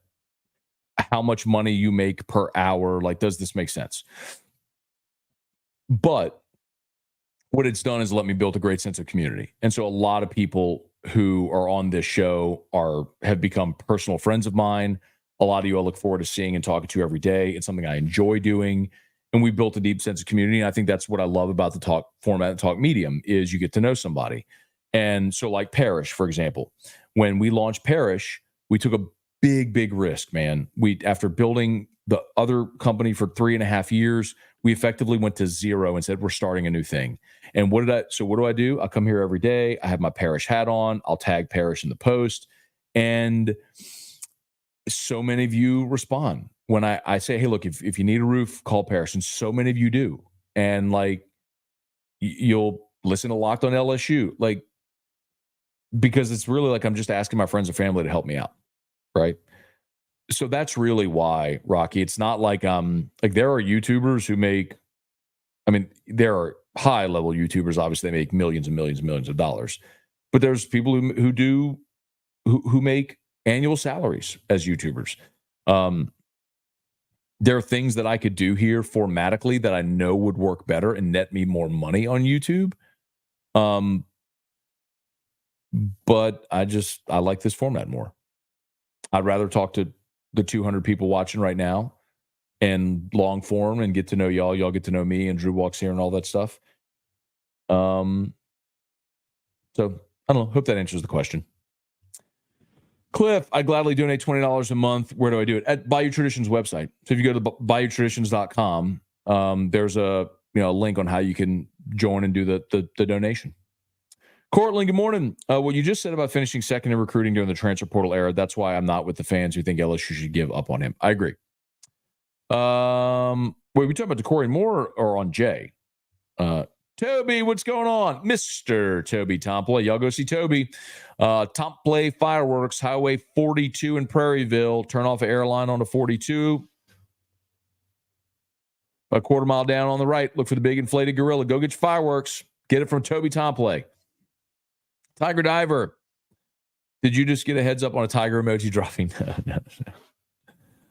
how much money you make per hour, like, does this make sense? But what it's done is let me build a great sense of community. And so a lot of people who are on this show have become personal friends of mine. A lot of you I look forward to seeing and talking to every day. It's something I enjoy doing. And we built a deep sense of community. And I think that's what I love about the talk format and talk medium is you get to know somebody. And so like Parish, for example, when we launched Parish, we took a big risk, man. After building the other company for 3.5 years, we effectively went to zero and said, we're starting a new thing. And what do I do? I come here every day. I have my Parish hat on. I'll tag Parish in the post. And so many of you respond when I say, hey, look, if you need a roof, call Parish. And so many of you do. And like, you'll listen to Locked on LSU, like, because it's really like, I'm just asking my friends and family to help me out. Right. So that's really why, Rocky. It's not like like there are YouTubers who make, I mean, there are high level YouTubers, obviously they make millions and millions and millions of dollars. But there's people who make annual salaries as YouTubers. There are things that I could do here formatically that I know would work better and net me more money on YouTube. But I like this format more. I'd rather talk to the 200 people watching right now and long form and get to know y'all. Y'all get to know me and Drew walks here and all that stuff. So I don't know. Hope that answers the question. Cliff, I gladly donate $20 a month. Where do I do it? At Bayou Traditions website. So if you go to bayoutraditions.com, there's a link on how you can join and do the donation. Cortland, good morning. What you just said about finishing second in recruiting during the transfer portal era, that's why I'm not with the fans who think LSU should give up on him. I agree. Wait, we talking about Corey Moore or on Jay? Toby, what's going on? Mr. Toby Tomplay. Y'all go see Toby. Tomplay Fireworks, Highway 42 in Prairieville. Turn off the airline onto 42. A quarter mile down on the right, look for the big inflated gorilla. Go get your fireworks. Get it from Toby Tomplay. Tiger Diver. Did you just get a heads up on a tiger emoji dropping?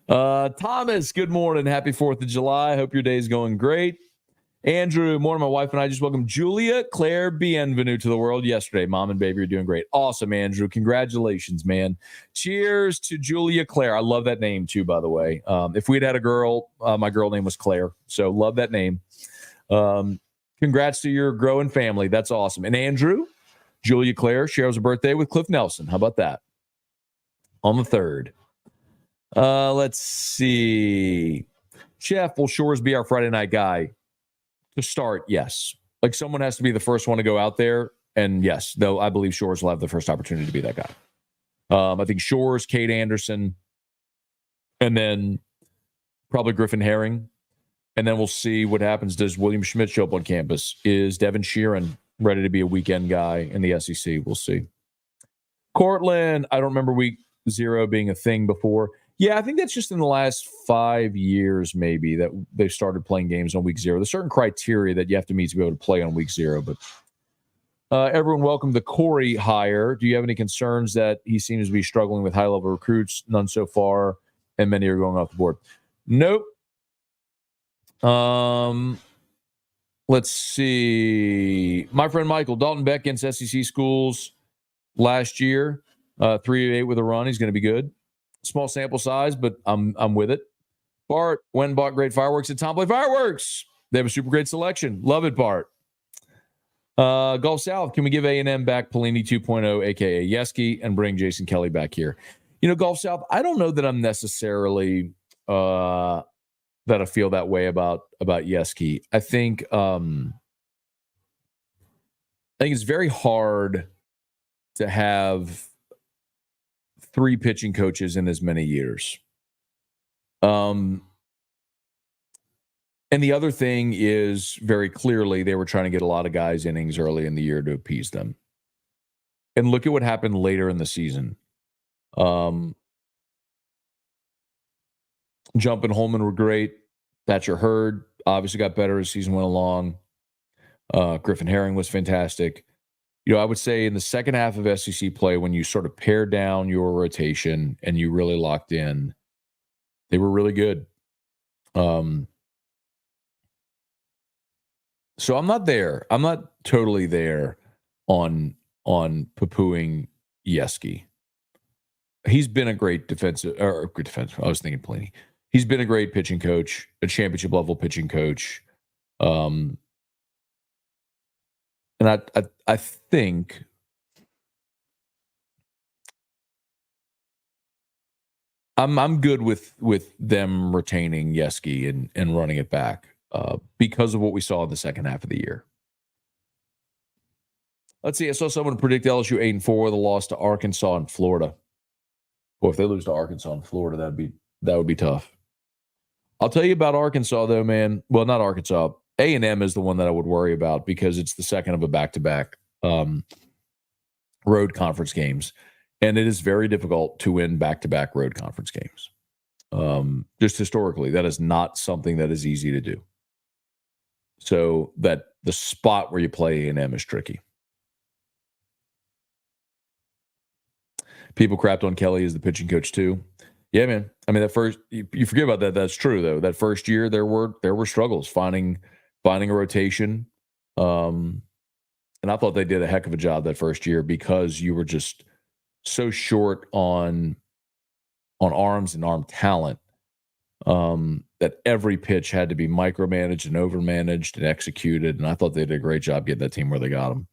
No. Thomas, good morning. Happy 4th of July. Hope your day is going great. Andrew, morning. My wife and I just welcomed Julia Claire Bienvenue to the world yesterday. Mom and baby are doing great. Awesome, Andrew. Congratulations, man. Cheers to Julia Claire. I love that name, too, by the way. If we'd had a girl, my girl name was Claire. So love that name. Congrats to your growing family. That's awesome. And Andrew, Julia Claire shares a birthday with Cliff Nelson. How about that? On the 3rd. Let's see. Jeff, will Shores be our Friday night guy? To start, yes. Like someone has to be the first one to go out there. And yes, though I believe Shores will have the first opportunity to be that guy. I think Shores, Kate Anderson, and then probably Griffin Herring. And then we'll see what happens. Does William Schmidt show up on campus? Is Devin Sheeran ready to be a weekend guy in the SEC? We'll see. Cortland, I don't remember week 0 being a thing before. Yeah, I think that's just in the last 5 years, maybe, that they've started playing games on week 0. There's certain criteria that you have to meet to be able to play on week 0. But everyone, welcome the Corey hire. Do you have any concerns that he seems to be struggling with high-level recruits? None so far, and many are going off the board. Nope. Let's see. My friend Michael, Dalton Beck against SEC schools last year, 3-8 with a run. He's going to be good. Small sample size, but I'm with it. Bart went and bought great fireworks at Tomplay Fireworks. They have a super great selection. Love it, Bart. Gulf South, can we give A&M back Pelini 2.0, a.k.a. Yeski, and bring Jason Kelly back here? Gulf South, I don't know that I'm necessarily that I feel that way about Yeski. I think it's very hard to have 3 pitching coaches in as many years. And the other thing is, very clearly, they were trying to get a lot of guys innings early in the year to appease them. And look at what happened later in the season. Jump and Holman were great. Thatcher Hurd obviously got better as the season went along. Griffin Herring was fantastic. I would say in the second half of SEC play, when you sort of pared down your rotation and you really locked in, they were really good. So I'm not there. I'm not totally there on poo-pooing Yeski. He's been a great defensive. I was thinking Pelini. He's been a great pitching coach, a championship level pitching coach. And I think I'm good with them retaining Yeski and running it back because of what we saw in the second half of the year. Let's see. I saw someone predict LSU 8-4 with a loss to Arkansas and Florida. Boy, if they lose to Arkansas and Florida, that would be tough. I'll tell you about Arkansas, though, man. Well, not Arkansas. A&M is the one that I would worry about because it's the second of a back-to-back road conference games. And it is very difficult to win back-to-back road conference games. Just historically, that is not something that is easy to do. So that the spot where you play A&M is tricky. People crapped on Kelly as the pitching coach too. Yeah, man. I mean, that first you forget about that. That's true though. That first year there were struggles finding a rotation. And I thought they did a heck of a job that first year because you were just so short on arms and arm talent that every pitch had to be micromanaged and overmanaged and executed. And I thought they did a great job getting that team where they got them.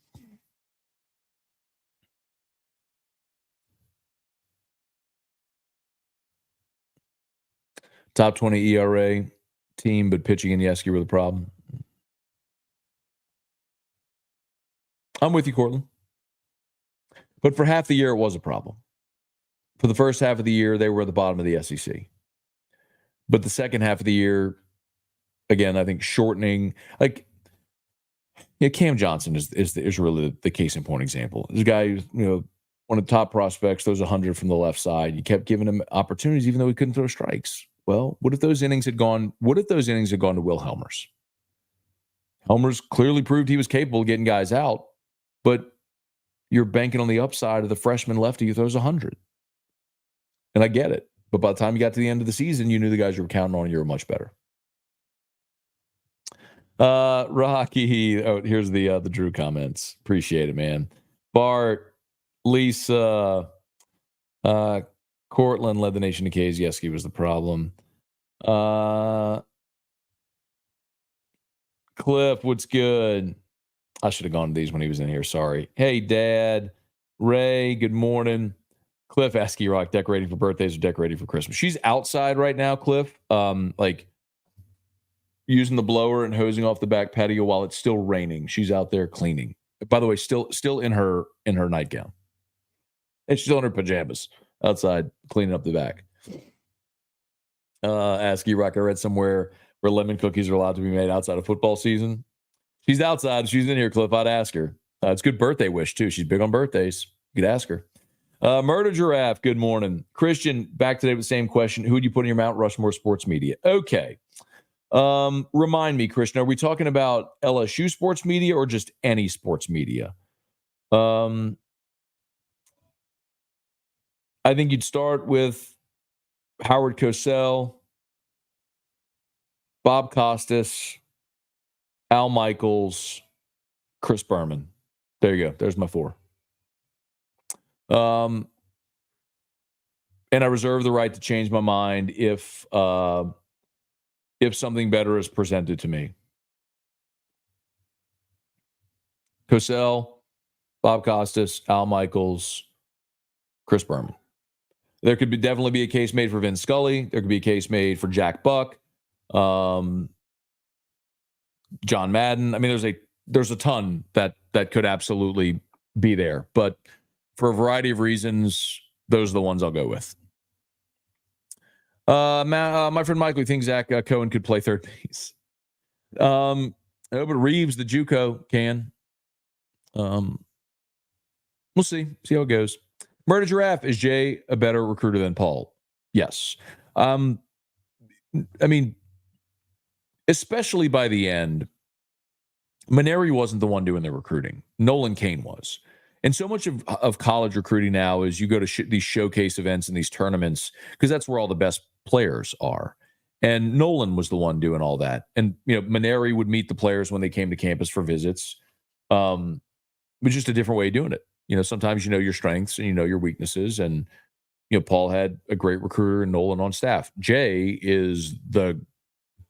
Top 20 ERA team, but pitching and Yeski were the problem. I'm with you, Cortland. But for half the year, it was a problem. For the first half of the year, they were at the bottom of the SEC. But the second half of the year, again, I think shortening, Cam Johnson is really the case in point example. This guy, one of the top prospects, throws 100 from the left side. You kept giving him opportunities, even though he couldn't throw strikes. Well, what if those innings had gone to Will Helmers? Helmers clearly proved he was capable of getting guys out, but you're banking on the upside of the freshman lefty who throws 100. And I get it. But by the time you got to the end of the season, you knew the guys you were counting on, you were much better. Rocky, here's the Drew comments. Appreciate it, man. Bart, Lisa, Cortland led the nation to K's. Yeski was the problem. Cliff, what's good? I should have gone to these when he was in here. Sorry. Hey, Dad. Ray, good morning. Cliff, Asky Rock, decorating for birthdays or decorating for Christmas. She's outside right now, Cliff, using the blower and hosing off the back patio while it's still raining. She's out there cleaning. By the way, still in her nightgown. And she's still in her pajamas outside cleaning up the back. Asky Rock, I read somewhere where lemon cookies are allowed to be made outside of football season. She's outside. She's in here, Cliff. I'd ask her. It's a good birthday wish, too. She's big on birthdays. You could ask her. Murder Giraffe, good morning. Christian, back today with the same question. Who would you put in your Mount Rushmore sports media? Okay. Remind me, Christian, are we talking about LSU sports media or just any sports media? I think you'd start with Howard Cosell, Bob Costas, Al Michaels, Chris Berman. There you go. There's my 4. And I reserve the right to change my mind if something better is presented to me. Cosell, Bob Costas, Al Michaels, Chris Berman. There could definitely be a case made for Vin Scully. There could be a case made for Jack Buck, John Madden. I mean, there's a ton that could absolutely be there. But for a variety of reasons, those are the ones I'll go with. My friend Michael thinks Zach Cohen could play third base. But Reeves, the JUCO, can. We'll see how it goes. Murder Giraffe, is Jay a better recruiter than Paul? Yes. I mean, especially by the end, Maneri wasn't the one doing the recruiting. Nolan Kane was. And so much of college recruiting now is you go to these showcase events and these tournaments because that's where all the best players are. And Nolan was the one doing all that. And, Maneri would meet the players when they came to campus for visits. It was just a different way of doing it. Sometimes you know your strengths and you know your weaknesses. And, Paul had a great recruiter and Nolan on staff. Jay is the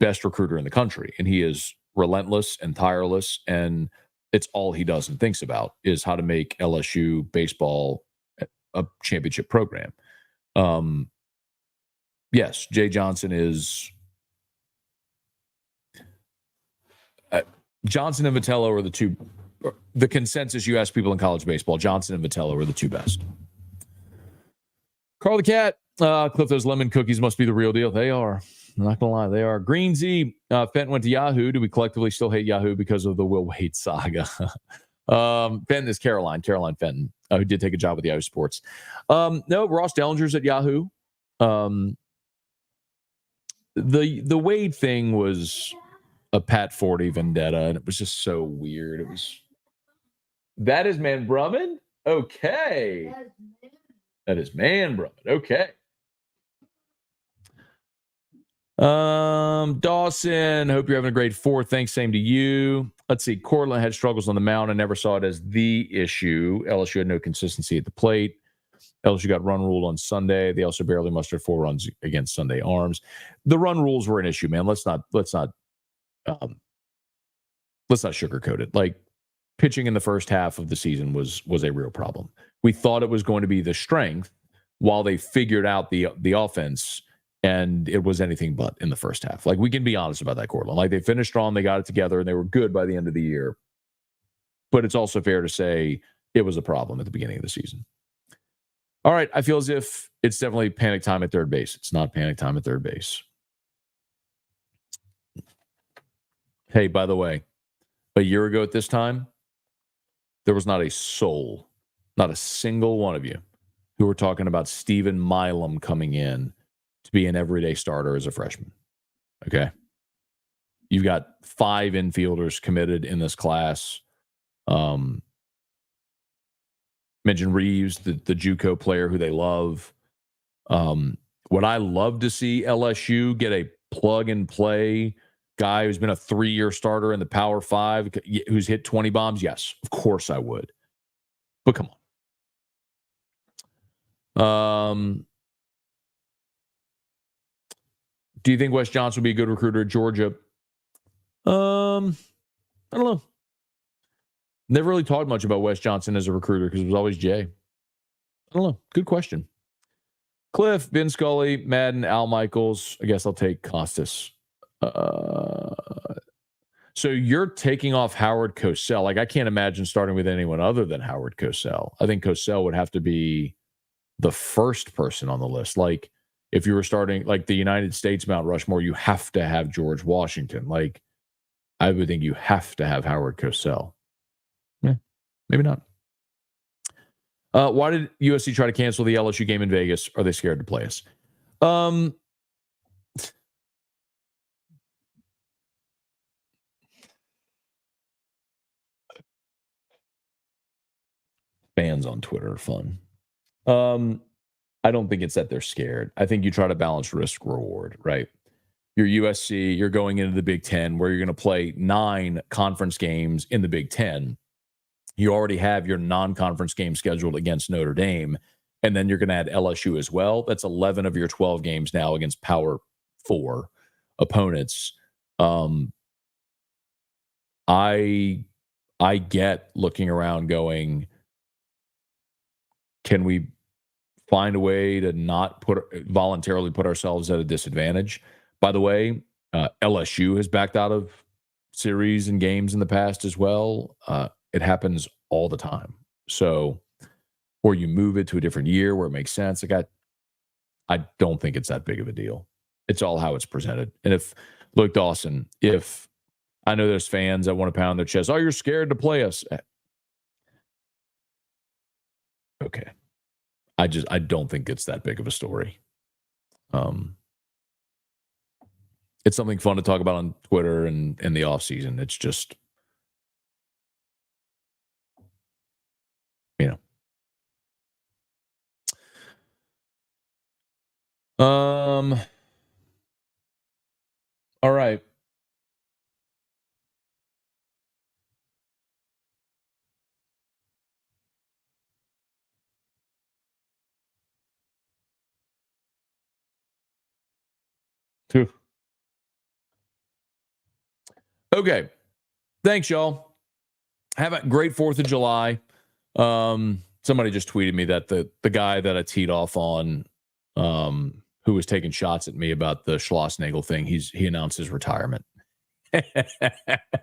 best recruiter in the country, and he is relentless and tireless. And it's all he does and thinks about is how to make LSU baseball a championship program. Yes, Jay Johnson is. Johnson and Vitello are the two. The consensus you ask people in college baseball, Johnson and Vitello are the two best. Carl the Cat, Cliff, those lemon cookies must be the real deal. They are. I'm not going to lie, they are. Green Z, Fenton went to Yahoo. Do we collectively still hate Yahoo because of the Will Wade saga? Fenton is Caroline Fenton, who did take a job with Yahoo Sports. No, Ross Dellinger's at Yahoo. The Wade thing was a Pat Forty vendetta, and it was just so weird. That is Man Brumman? Okay. That is Man Brumman. Okay. Dawson, hope you're having a great 4th. Thanks, same to you. Let's see. Cortland had struggles on the mound. I never saw it as the issue. LSU had no consistency at the plate. LSU got run ruled on Sunday. They also barely mustered 4 runs against Sunday Arms. The run rules were an issue, man. Let's not sugarcoat it. Like, pitching in the first half of the season was a real problem. We thought it was going to be the strength while they figured out the offense. And it was anything but in the first half. Like, we can be honest about that, Cortland. Like, they finished strong, they got it together, and they were good by the end of the year. But it's also fair to say it was a problem at the beginning of the season. All right, I feel as if it's definitely panic time at third base. It's not panic time at third base. Hey, by the way, a year ago at this time, there was not a soul, not a single one of you, who were talking about Stephen Milam coming in to be an everyday starter as a freshman. Okay. You've got 5 infielders committed in this class. Mentioned Reeves, the JUCO player who they love. Would I love to see LSU get a plug and play guy who's been a 3-year starter in the Power 5 who's hit 20 bombs? Yes, of course I would. But come on. Do you think Wes Johnson would be a good recruiter at Georgia? I don't know. Never really talked much about Wes Johnson as a recruiter because it was always Jay. I don't know. Good question. Cliff, Ben Scully, Madden, Al Michaels. I guess I'll take Costas. So you're taking off Howard Cosell. Like, I can't imagine starting with anyone other than Howard Cosell. I think Cosell would have to be the first person on the list. Like, if you were starting like the United States Mount Rushmore, you have to have George Washington. Like, I would think you have to have Howard Cosell. Yeah, maybe not. Why did USC try to cancel the LSU game in Vegas? Are they scared to play us? Fans on Twitter are fun. I don't think it's that they're scared. I think you try to balance risk reward, right? You're USC, you're going into the Big Ten where you're going to play 9 conference games in the Big Ten. You already have your non-conference game scheduled against Notre Dame, and then you're going to add LSU as well. That's 11 of your 12 games now against Power 4 opponents. I I get looking around going, can we find a way to not voluntarily put ourselves at a disadvantage? By the way, LSU has backed out of series and games in the past as well. It happens all the time. So, or you move it to a different year where it makes sense. Like I don't think it's that big of a deal. It's all how it's presented. And look, Dawson, if I know there's fans that want to pound their chest, oh, you're scared to play us. Okay. I don't think it's that big of a story. It's something fun to talk about on Twitter and in the off season. It's just, all right. Phew. Okay. Thanks, y'all. Have a great 4th of July. Somebody just tweeted me that the guy that I teed off on, who was taking shots at me about the Schlossnagel thing, he announced his retirement.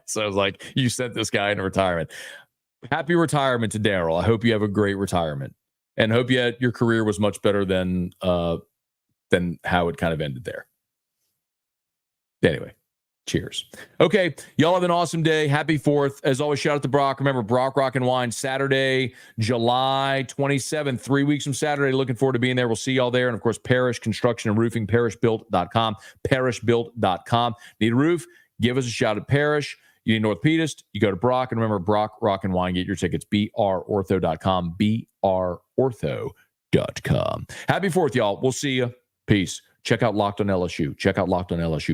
So I was like, you sent this guy into retirement. Happy retirement to Daryl. I hope you have a great retirement, and hope your career was much better than how it kind of ended there. Anyway, cheers. Okay, y'all have an awesome day. Happy 4th. As always, shout out to Brock. Remember, Brock Rock and Wine, Saturday, July 27th, 3 weeks from Saturday. Looking forward to being there. We'll see y'all there. And, of course, Parish Construction and Roofing, parishbuilt.com, parishbuilt.com. Need a roof? Give us a shout at Parish. You need Northpedist, you go to Brock. And remember, Brock Rock and Wine, get your tickets, brortho.com, brortho.com. Happy 4th, y'all. We'll see you. Peace. Check out Locked on LSU.